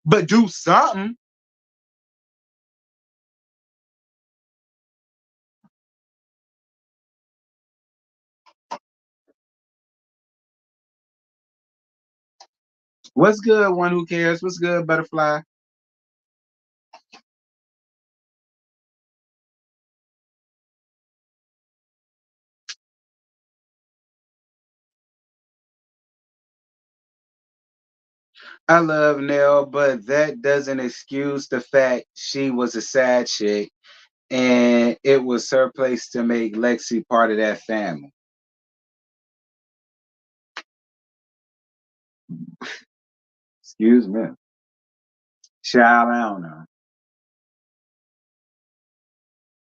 But do something. What's good, one who cares? What's good, butterfly? I love Nell, but that doesn't excuse the fact she was a sad chick and it was her place to make Lexi part of that family. Excuse me. Child, I don't know.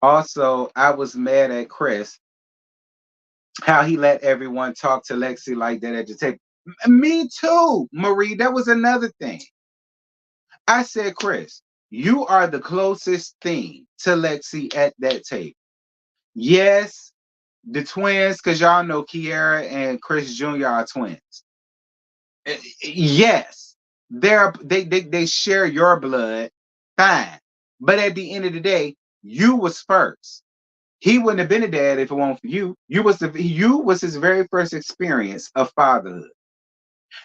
Also, I was mad at Chris, how he let everyone talk to Lexi like that at the table. Me too, Marie. That was another thing. I said, Chris, you are the closest thing to Lexi at that table. Yes, the twins, because y'all know Kiera and Chris Jr. are twins. Yes, they share your blood, fine. But at the end of the day, you was first. He wouldn't have been a dad if it weren't for you. You was his very first experience of fatherhood.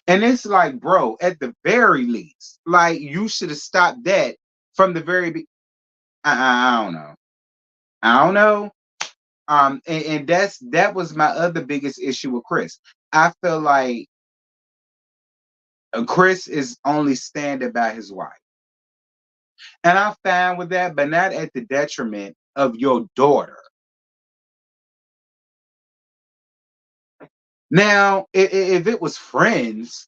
And it's like, bro, at the very least, like you should have stopped that from the very I don't know. I don't know. And that was my other biggest issue with Chris. I feel like Chris is only standing by his wife. And I'm fine with that, but not at the detriment of your daughter. Now, if it was friends,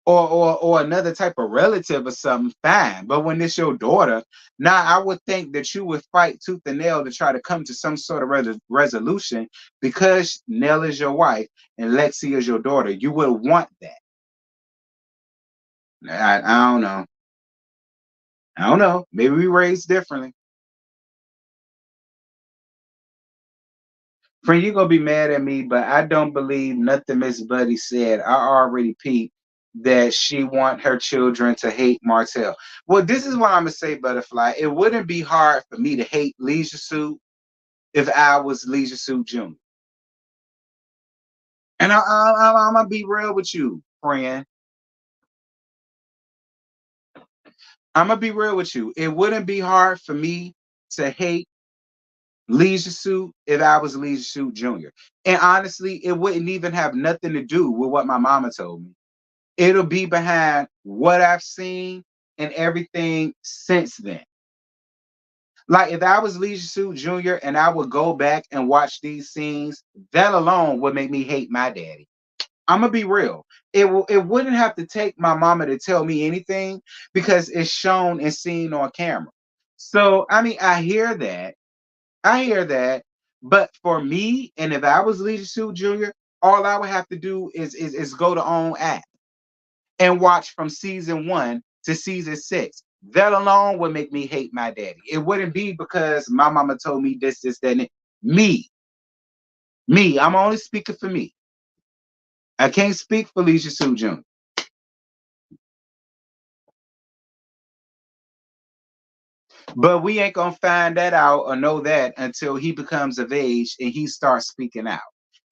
or another type of relative or something, fine. But when it's your daughter, now I would think that you would fight tooth and nail to try to come to some sort of resolution because Nell is your wife and Lexi is your daughter. You would want that. I don't know. I don't know. Maybe we raised differently. Friend, you gonna be mad at me, but I don't believe nothing Miss Buddy said. I already peeped that she want her children to hate Martell. Well, this is what I'm gonna say, Butterfly. It wouldn't be hard for me to hate Leisure Suit if I was Leisure Suit Junior. And I'm gonna be real with you, friend. I'm gonna be real with you. It wouldn't be hard for me to hate Leisure Suit if I was Leisure Suit Junior. And honestly, it wouldn't even have nothing to do with what my mama told me. It'll be behind what I've seen and everything since then. Like if I was Leisure Suit Junior and I would go back and watch these scenes, that alone would make me hate my daddy. I'm gonna be real. It wouldn't have to take my mama to tell me anything because it's shown and seen on camera. So I mean, I hear that. I hear that. But for me, and if I was Leisure Suit Junior, all I would have to do is go to own app and watch from season 1 to season 6. That alone would make me hate my daddy. It wouldn't be because my mama told me this, that, and it. Me, me. I'm only speaking for me. I can't speak for Leisure Suit Junior. But we ain't gonna find that out or know that until he becomes of age and he starts speaking out.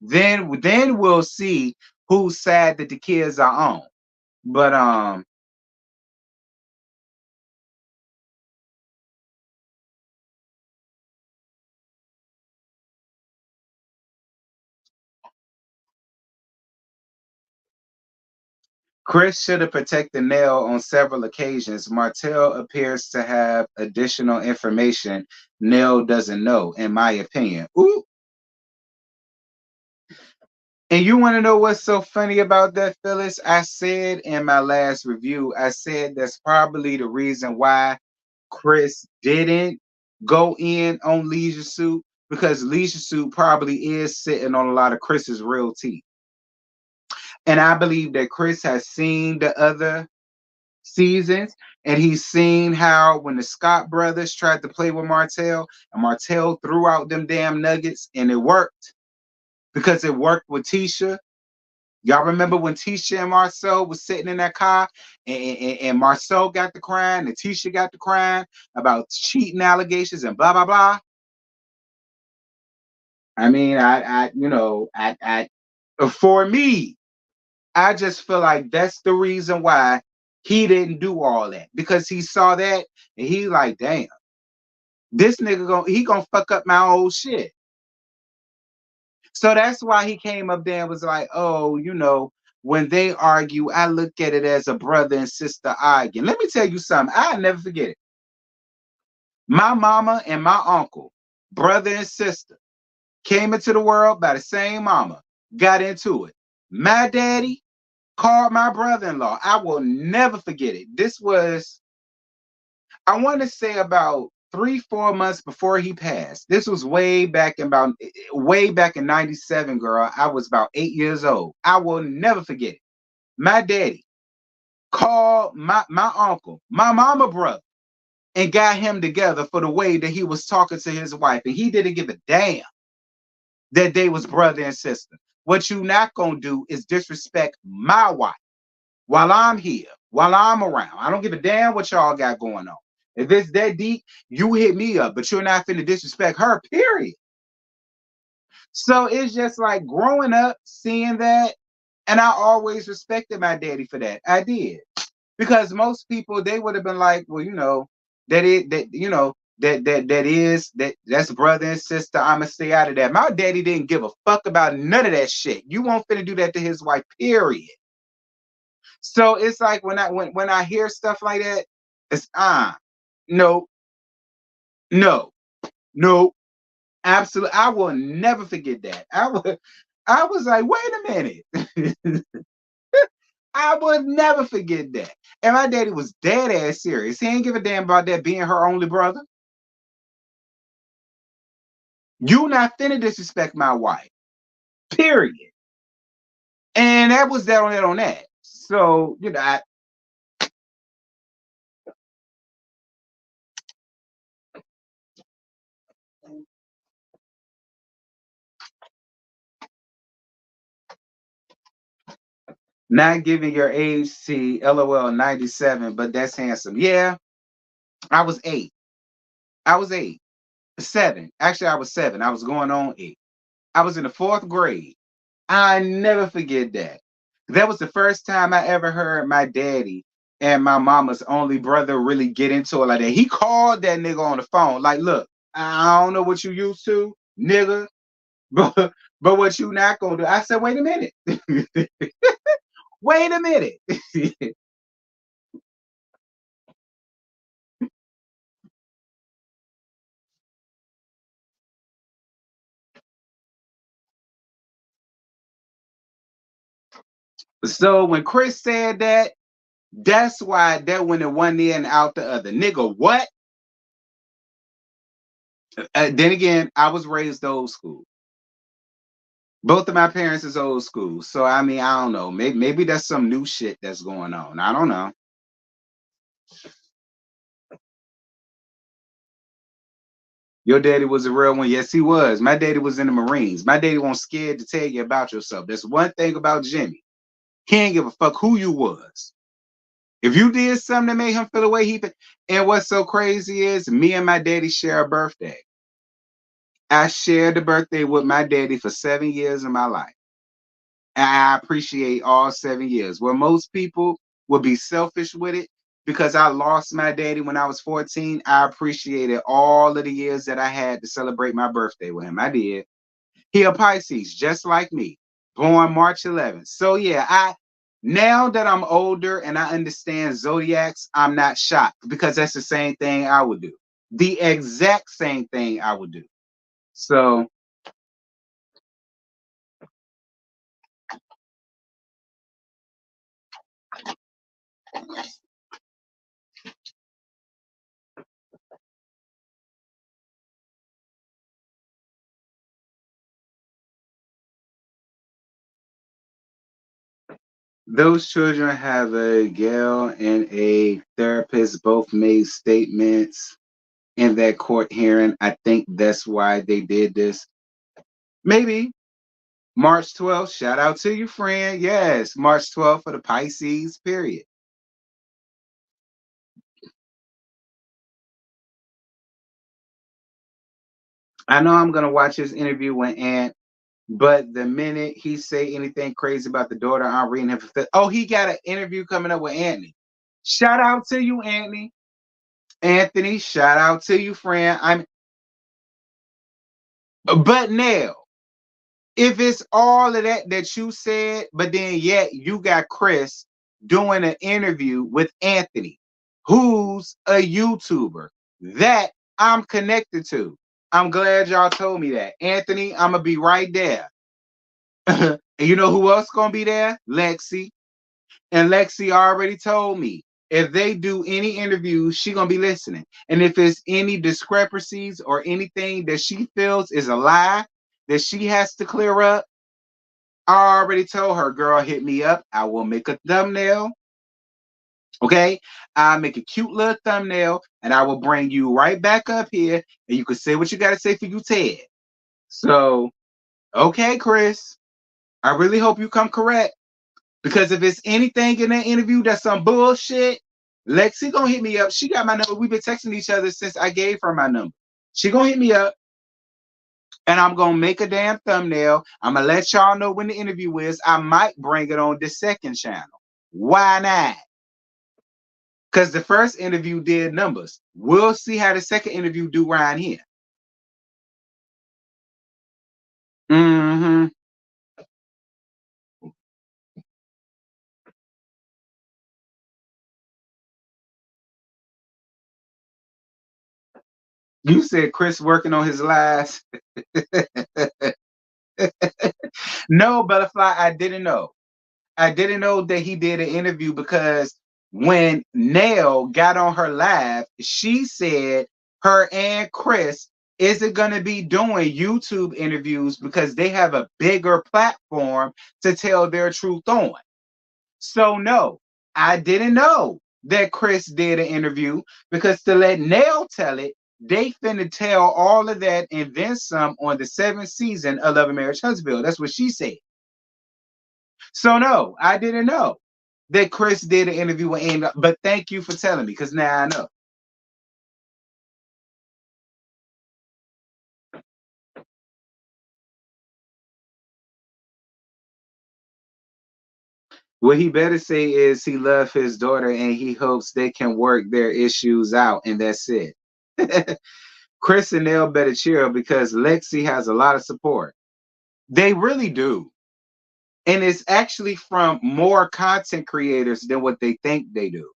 Then we'll see whose side that the kids are on. But Chris should have protected Nell on several occasions. Martell appears to have additional information Nell doesn't know, in my opinion. Ooh. And you want to know what's so funny about that, Phyllis? I said in my last review, I said that's probably the reason why Chris didn't go in on Leisure Suit because Leisure Suit probably is sitting on a lot of Chris's real teeth. And I believe that Chris has seen the other seasons and he's seen how when the Scott brothers tried to play with Martell and Martell threw out them damn nuggets and it worked because it worked with Tisha. Y'all remember when Tisha and Marcel was sitting in that car and Marcel got the crying and Tisha got the crying about cheating allegations and blah blah blah. I mean, for me, I just feel like that's the reason why he didn't do all that because he saw that and he like, damn, this nigga gonna fuck up my old shit. So that's why he came up there and was like, oh, when they argue, I look at it as a brother and sister arguing. Let me tell you something. I'll never forget it. My mama and my uncle, brother and sister, came into the world by the same mama, got into it. My daddy called my brother-in-law. I will never forget it. This was, I want to say about 3, 4 months before he passed. This was way back in '97, girl. I was about 8 years old. I will never forget it. My daddy called my uncle, my mama brother, and got him together for the way that he was talking to his wife. And he didn't give a damn that they was brother and sister. What you not gonna do is disrespect my wife while I'm here, while I'm around. I don't give a damn what y'all got going on. If it's that deep, you hit me up, but you're not finna disrespect her, period. So it's just like growing up, seeing that, and I always respected my daddy for that. I did. Because most people they would have been like, well, that it that that's brother and sister. I'ma stay out of that. My daddy didn't give a fuck about none of that shit. You won't finna do that to his wife, period. So it's like when I hear stuff like that, it's no, no, no, absolutely. I will never forget that. I was like, wait a minute. I would never forget that. And my daddy was dead ass serious. He ain't give a damn about that being her only brother. You not finna disrespect my wife. Period. And that was that on that on that. So, not giving your age to LOL 97, but that's handsome. Yeah, I was 8. I was 8. 7. Actually, I was 7. I was going on 8. I was in the 4th grade. I never forget that. That was the first time I ever heard my daddy and my mama's only brother really get into it like that. He called that nigga on the phone, like, look, I don't know what you used to, nigga, but what you not gonna do. I said, wait a minute. Wait a minute. So when Chris said that, that's why that went in one ear and out the other. Nigga, what? Then again, I was raised old school. Both of my parents is old school. So I mean, I don't know. Maybe that's some new shit that's going on. I don't know. Your daddy was a real one. Yes, he was. My daddy was in the Marines. My daddy wasn't scared to tell you about yourself. That's one thing about Jimmy. He ain't give a fuck who you was. If you did something that made him feel the way he felt, and what's so crazy is me and my daddy share a birthday. I shared the birthday with my daddy for 7 years of my life. And I appreciate all 7 years. Where most people would be selfish with it because I lost my daddy when I was 14, I appreciated all of the years that I had to celebrate my birthday with him. I did. He a Pisces, just like me, born March 11th. So yeah, now that I'm older and I understand zodiacs, I'm not shocked because that's the same thing I would do. The exact same thing I would do. So those children have a gal and a therapist both made statements in that court hearing. I think that's why they did this. Maybe March 12th. Shout out to you, friend. Yes, March 12th for the Pisces period. I know I'm gonna watch his interview with Ant, but the minute he say anything crazy about the daughter, I'm reading him. Oh, he got an interview coming up with Anthony. Shout out to you, Anthony. Anthony, shout out to you, friend. But now, if it's all of that that you said, but then yet you got Chris doing an interview with Anthony, who's a YouTuber that I'm connected to. I'm glad y'all told me that. Anthony, I'm gonna be right there. And you know who else gonna be there? Lexi. And Lexi already told me if they do any interviews, she gonna be listening. And if it's any discrepancies or anything that she feels is a lie that she has to clear up, I already told her, girl, hit me up. I will make a thumbnail. Okay. I'll make a cute little thumbnail and I will bring you right back up here and you can say what you got to say for you, Ted. So, okay, Chris, I really hope you come correct because if it's anything in that interview that's some bullshit, Lexi gonna hit me up. She got my number. We've been texting each other since I gave her my number. She gonna hit me up and I'm gonna make a damn thumbnail. I'm gonna let y'all know when the interview is. I might bring it on the second channel. Why not? Because the first interview did numbers. We'll see how the second interview do around here. Mm-hmm. You said Chris working on his lies. No, Butterfly, I didn't know. I didn't know that he did an interview because when Nell got on her live, she said her and Chris isn't going to be doing YouTube interviews because they have a bigger platform to tell their truth on. So no, I didn't know that Chris did an interview because to let Nell tell it, they finna tell all of that and then some on the 7th season of Love and Marriage Huntsville. That's what she said. So no, I didn't know that Chris did an interview with Amy. But thank you for telling me because now I know. What he better say is he loves his daughter and he hopes they can work their issues out, and that's it. Chris and Nell better chill because Lexi has a lot of support. They really do. And it's actually from more content creators than what they think they do.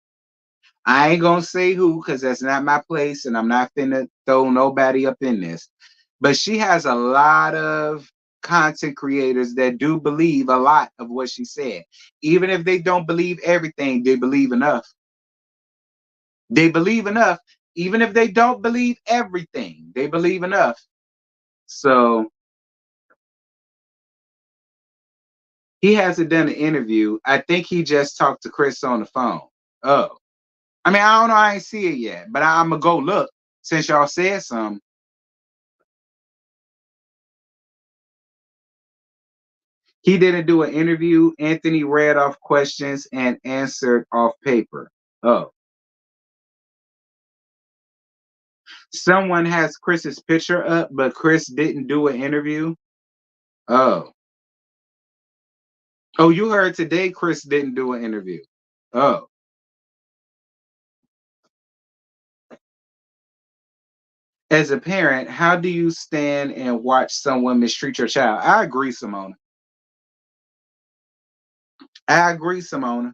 I ain't gonna say who because that's not my place, and I'm not finna throw nobody up in this. But she has a lot of content creators that do believe a lot of what she said. Even if they don't believe everything, they believe enough. They believe enough. Even if they don't believe everything, they believe enough. So he hasn't done an interview. I think he just talked to Chris on the phone. Oh. I mean, I don't know. I ain't see it yet, but I'm gonna go look since y'all said something. He didn't do an interview. Anthony read off questions and answered off paper. Oh, someone has Chris's picture up, but Chris didn't do an interview. Oh, oh, you heard today Chris didn't do an interview. Oh, as a parent, how do you stand and watch someone mistreat your child? I agree, Simona. I agree, Simona.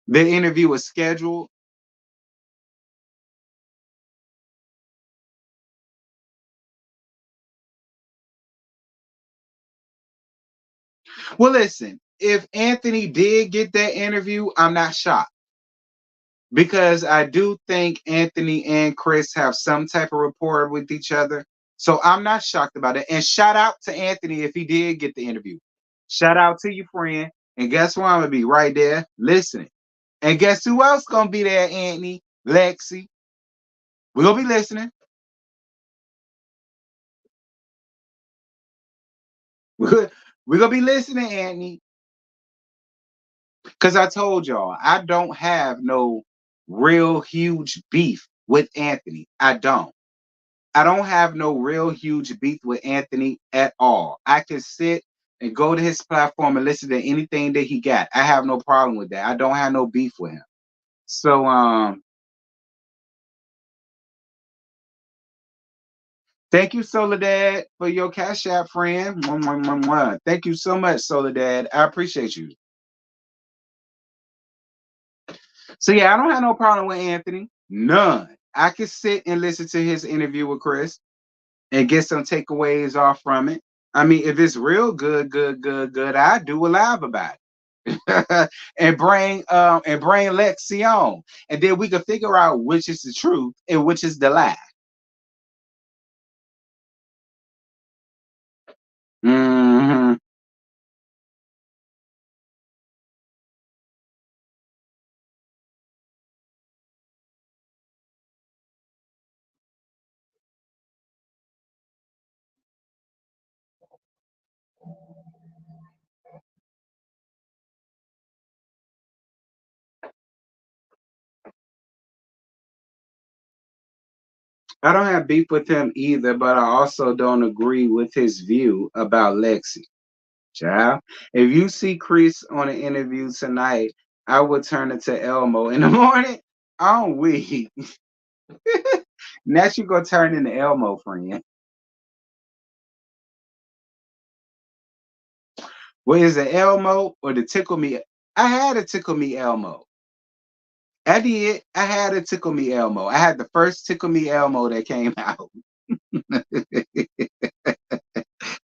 The interview was scheduled. Well, listen, if Anthony did get that interview, I'm not shocked because I do think Anthony and Chris have some type of rapport with each other. So I'm not shocked about it. And shout out to Anthony if he did get the interview. Shout out to you, friend. And guess what? I'm gonna be right there listening. And guess who else gonna be there, Anthony? Lexi. We're gonna be listening. We're gonna be listening, Anthony. Because I told y'all, I don't have no real huge beef with Anthony. I don't. I don't have no real huge beef with Anthony at all. I can sit and go to his platform and listen to anything that he got. I have no problem with that. I don't have no beef with him. So thank you, Soledad, for your Cash App, friend. Mwah, mwah, mwah, mwah. Thank you so much, Soledad. I appreciate you. So yeah, I don't have no problem with Anthony. None. I could sit and listen to his interview with Chris and get some takeaways off from it. I mean, if it's real good, good, good, good, I do a live about it. And bring Lexi on. And then we can figure out which is the truth and which is the lie. Hmm. I don't have beef with him either, but I also don't agree with his view about Lexi. Child, if you see Chris on an interview tonight, I would turn it to Elmo in the morning. I'm weak. Now you gonna turn into Elmo, friend. What is it, Elmo or the Tickle Me? I had a Tickle Me Elmo. I did. I had a Tickle Me Elmo. I had the first Tickle Me Elmo that came out.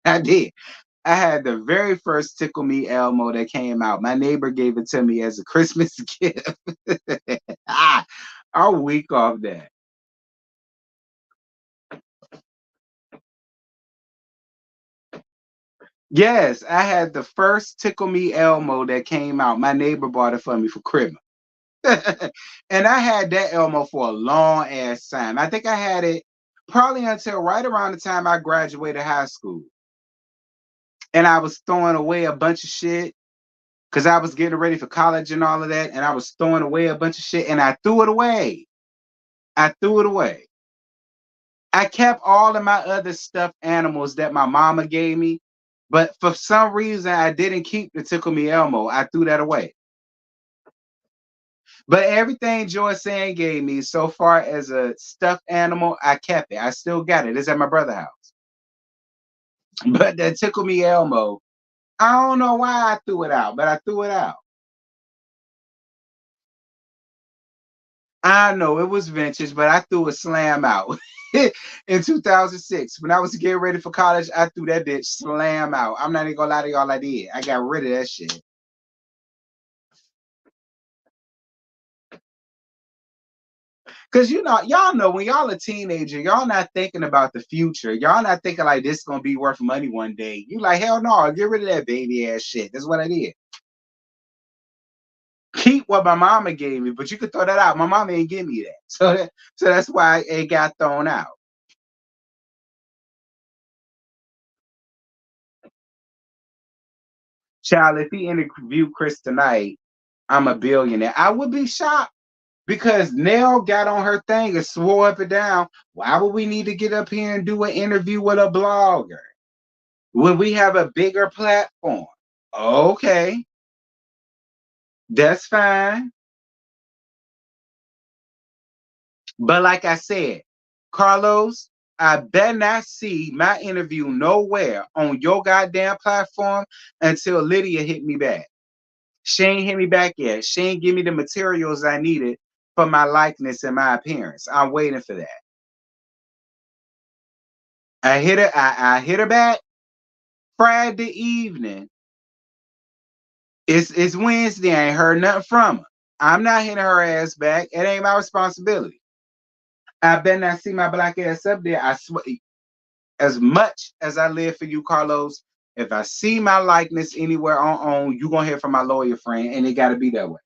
I did. I had the very first Tickle Me Elmo that came out. My neighbor gave it to me as a Christmas gift. ah, I'm weak off that. Yes, I had the first Tickle Me Elmo that came out. My neighbor bought it for me for Christmas. And I had that Elmo for a long ass time. I think I had it probably until right around the time I graduated high school. And I was throwing away a bunch of shit because I was getting ready for college and all of that. And I was throwing away a bunch of shit and I threw it away. I threw it away. I kept all of my other stuffed animals that my mama gave me. But for some reason, I didn't keep the Tickle Me Elmo. I threw that away. But everything Joy Sand gave me so far as a stuffed animal, I kept it. I still got it. It's at my brother's house. But that Tickle Me Elmo, I don't know why I threw it out, but I threw it out. I know it was vintage, but I threw a slam out. In 2006, when I was getting ready for college, I threw that bitch slam out. I'm not even gonna lie to y'all, I did. I got rid of that shit. Cause y'all know when y'all a teenager, y'all not thinking about the future. Y'all not thinking like this is gonna be worth money one day. You like hell no, get rid of that baby ass shit. That's what I did. Keep what my mama gave me, but you could throw that out. My mama ain't give me that, so that's why it got thrown out. Child, if he interviewed Chris tonight, I'm a billionaire. I would be shocked because Nell got on her thing and swore up and down. Why would we need to get up here and do an interview with a blogger when we have a bigger platform? Okay, that's fine. But like I said, Carlos, I better not see my interview nowhere on your goddamn platform until Lydia hit me back. She ain't hit me back yet. She ain't give me the materials I needed for my likeness and my appearance. I'm waiting for that. I hit her back Friday evening. It's Wednesday. I ain't heard nothing from her. I'm not hitting her ass back. It ain't my responsibility. I better not see my black ass up there. I swear, as much as I live for you, Carlos, if I see my likeness anywhere on you gonna hear from my lawyer friend, and it gotta be that way.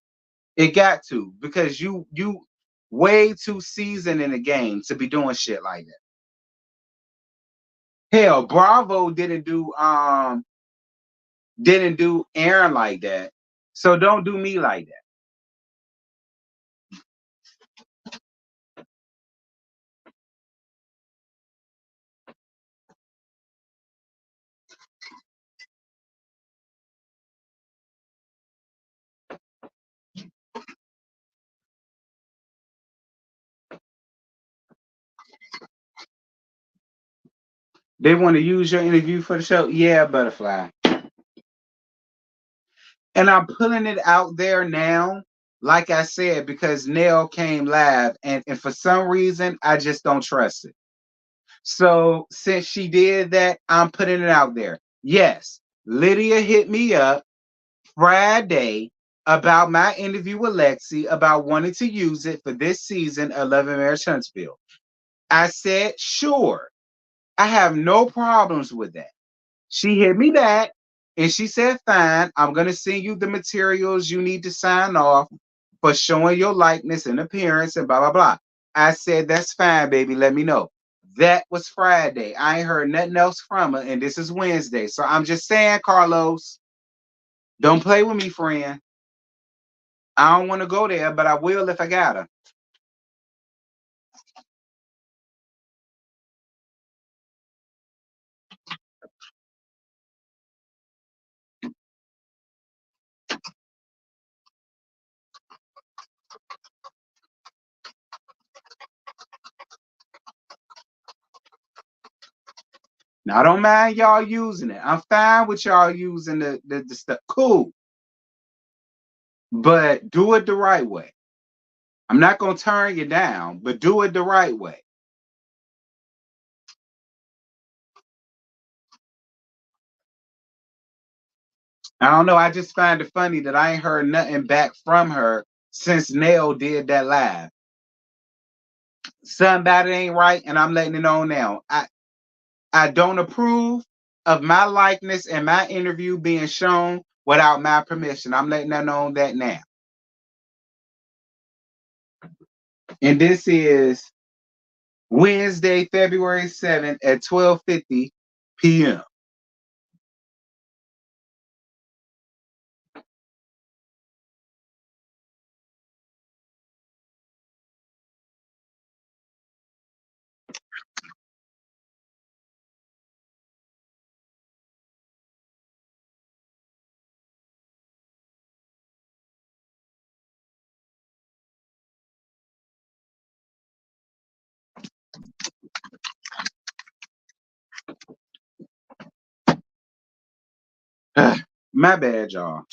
It got to, because you way too seasoned in the game to be doing shit like that. Hell, Bravo didn't do Aaron like that. So don't do me like that. They want to use your interview for the show. Yeah, butterfly. And I'm putting it out there now, like I said, because Nell came live, and for some reason I just don't trust it. So since she did that, I'm putting it out there. Yes, Lydia hit me up Friday about my interview with Lexi about wanting to use it for this season of Love and Marriage Huntsville. I said, sure. I have no problems with that. She hit me back and she said, fine, I'm going to send you the materials you need to sign off for showing your likeness and appearance and blah, blah, blah. I said, that's fine, baby. Let me know. That was Friday. I ain't heard nothing else from her, and this is Wednesday. So I'm just saying, Carlos, don't play with me, friend. I don't want to go there, but I will if I gotta. Now, I don't mind y'all using it. I'm fine with y'all using the stuff. Cool. But do it the right way. I'm not going to turn you down, but do it the right way. I don't know. I just find it funny that I ain't heard nothing back from her since Nail did that live. Something about it ain't right, and I'm letting it know now. I don't approve of my likeness and my interview being shown without my permission. I'm letting that know that now. And this is Wednesday, February 7th at 12:50 p.m. My bad, y'all.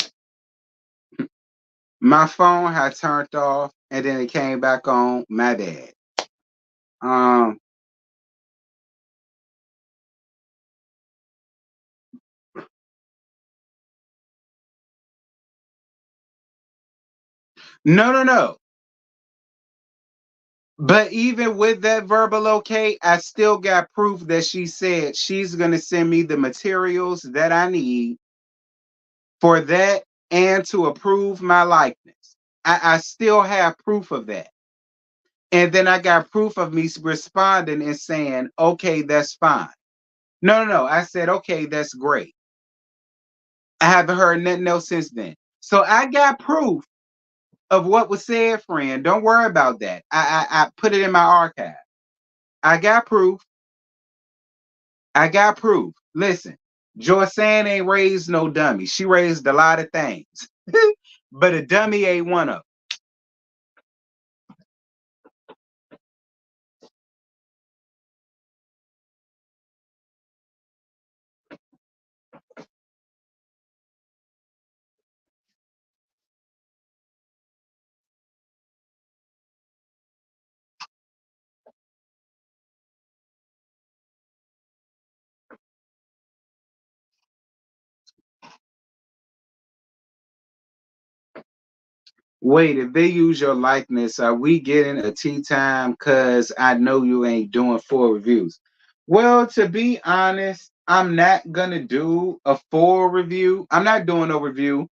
My phone had turned off and then it came back on. My bad. Um, no, no, no. But even with that verbal okay, I still got proof that she said she's gonna send me the materials that I need for that and to approve my likeness. I still have proof of that. And then I got proof of me responding and saying, okay, that's fine. No, no, no. I said, okay, that's great. I haven't heard nothing else since then. So I got proof of what was said, friend. Don't worry about that. I put it in my archive. I got proof. I got proof. Listen, Joycean ain't raised no dummy. She raised a lot of things. But a dummy ain't one of them. Wait, if they use your likeness, are we getting a tea time? Because I know you ain't doing full reviews. Well, to be honest, I'm not going to do a full review. I'm not doing a review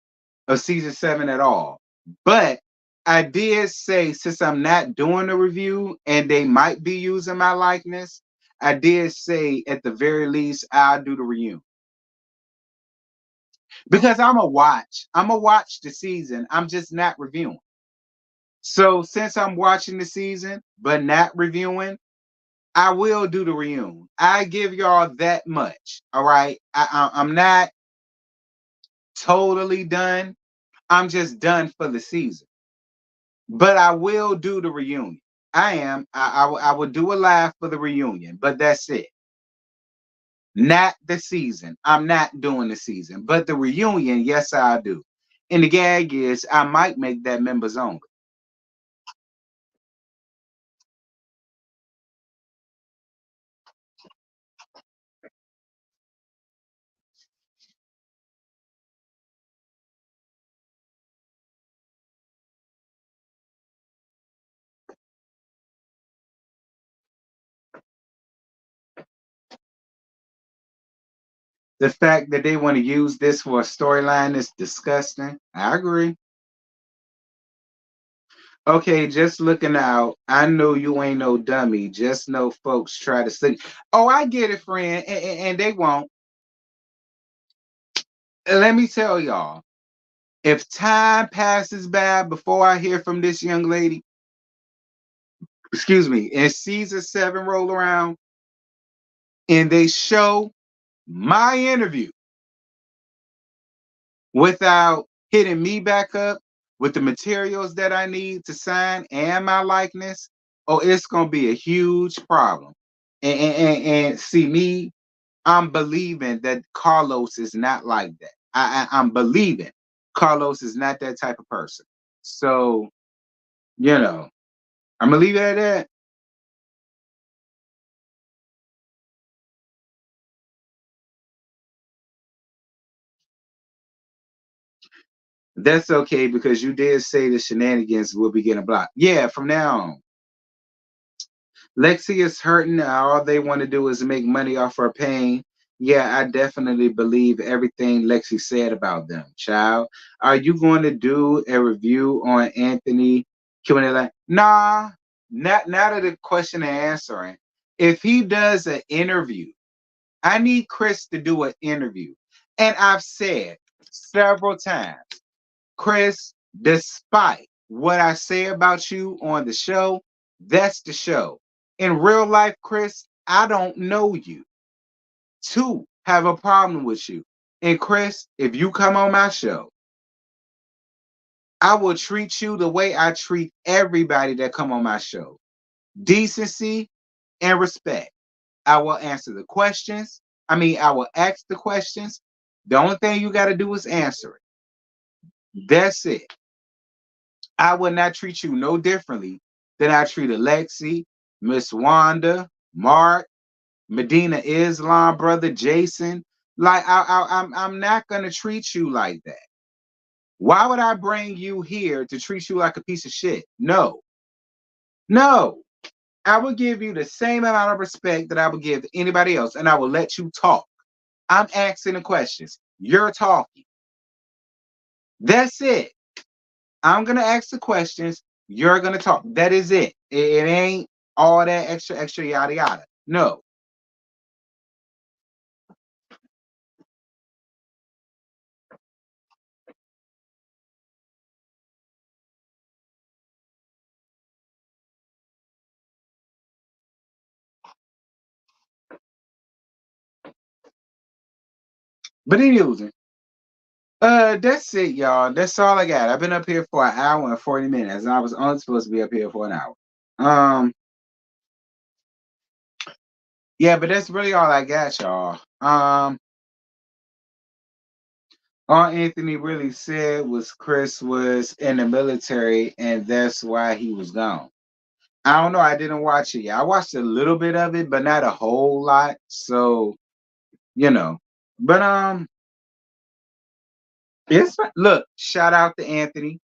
of season 7 at all. But I did say, since I'm not doing a review and they might be using my likeness, I did say at the very least, I'll do the reunion. Because I'm a watch the season. I'm just not reviewing. So since I'm watching the season but not reviewing, I will do the reunion. I give y'all that much. All right. I'm not totally done. I'm just done for the season. But I will do the reunion. I am. I will do a live for the reunion, but that's it. Not the season. I'm not doing the season, but the reunion, yes, I do. And the gag is I might make that members only. The fact that they want to use this for a storyline is disgusting. I agree. Okay, just looking out. I know you ain't no dummy. Just know folks try to say, "Oh, I get it, friend," and they won't. Let me tell y'all, if time passes by before I hear from this young lady, excuse me, and season 7 roll around and they show my interview without hitting me back up with the materials that I need to sign and my likeness, oh, it's gonna be a huge problem. And see me, I'm believing that Carlos is not like that. I'm believing Carlos is not that type of person. So, you know, I'm gonna leave it at that. That's okay because you did say the shenanigans will be getting blocked. Yeah, from now on. Lexi is hurting. All they want to do is make money off her pain. Yeah, I definitely believe everything Lexi said about them. Child, are you going to do a review on Anthony Q&A? Like, nah, not now that the question and answering. If he does an interview, I need Chris to do an interview. And I've said several times, Chris, despite what I say about you on the show, that's the show. In real life, Chris, I don't know you to have a problem with you. And Chris, if you come on my show, I will treat you the way I treat everybody that come on my show. Decency and respect. I will answer the questions. I will ask the questions. The only thing you got to do is answer it. That's it. I would not treat you no differently than I treat Alexi, Miss Wanda, Mark, Medina Islam, brother Jason. Like I'm not gonna treat you like that. Why would I bring you here to treat you like a piece of shit? No, no. I will give you the same amount of respect that I would give anybody else, and I will let you talk. I'm asking the questions. You're talking. That's it. I'm gonna ask the questions. You're gonna talk. That is it. It ain't all that extra yada yada. No. But anyway, that's it, y'all. That's all I got. I've been up here for an hour and 40 minutes, and I was only supposed to be up here for an hour. Yeah, but that's really all I got, y'all. All Anthony really said was Chris was in the military, and that's why he was gone. I don't know. I didn't watch it. Yeah, I watched a little bit of it, but not a whole lot. So, you know. But it's look, shout out to Anthony.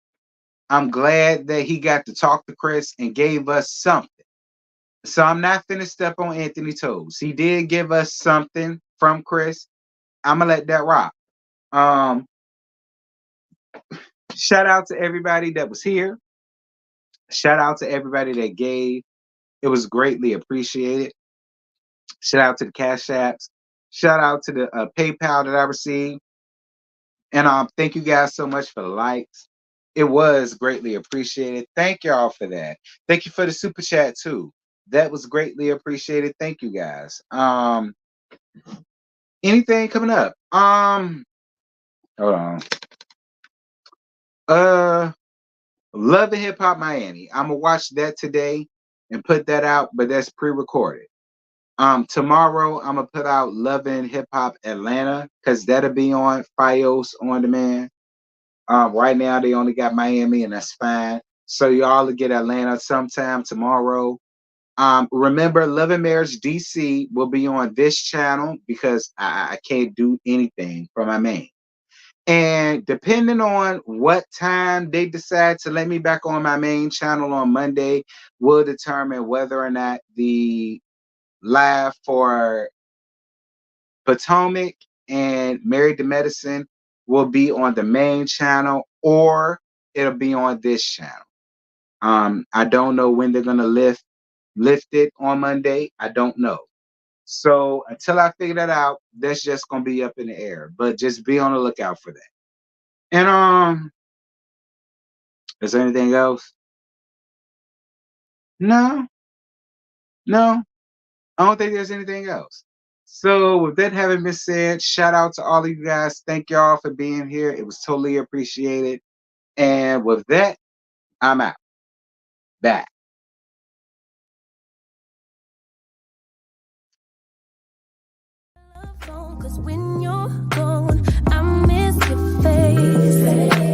I'm glad that he got to talk to Chris and gave us something. So I'm not finna step on Anthony's toes. He did give us something from Chris. I'm gonna let that rock. Um, Shout out to everybody that was here. Shout out to everybody that gave. It was greatly appreciated. Shout out to the Cash Apps. Shout out to the PayPal that I received. And thank you guys so much for the likes. It was greatly appreciated. Thank y'all for that. Thank you for the super chat too. That was greatly appreciated. Thank you guys. Anything coming up? Hold on. Love and Hip Hop Miami. I'm gonna watch that today and put that out, but that's pre-recorded. Tomorrow I'm gonna put out Love and Hip Hop Atlanta because that'll be on Fios on demand. Right now they only got Miami, and that's fine. So y'all will get Atlanta sometime tomorrow. Remember, Love and Marriage DC will be on this channel because I can't do anything for my main. And depending on what time they decide to let me back on my main channel on Monday, will determine whether or not the live for Potomac and Married to Medicine will be on the main channel or it'll be on this channel. I don't know when they're gonna lift it on Monday. I don't know. So until I figure that out, that's just gonna be up in the air. But just be on the lookout for that. And is there anything else? No, no. I don't think there's anything else. So with that having been said, shout out to all of you guys. Thank y'all for being here. It was totally appreciated. And with that, I'm out. Back. Cause when you're gone, I miss your face.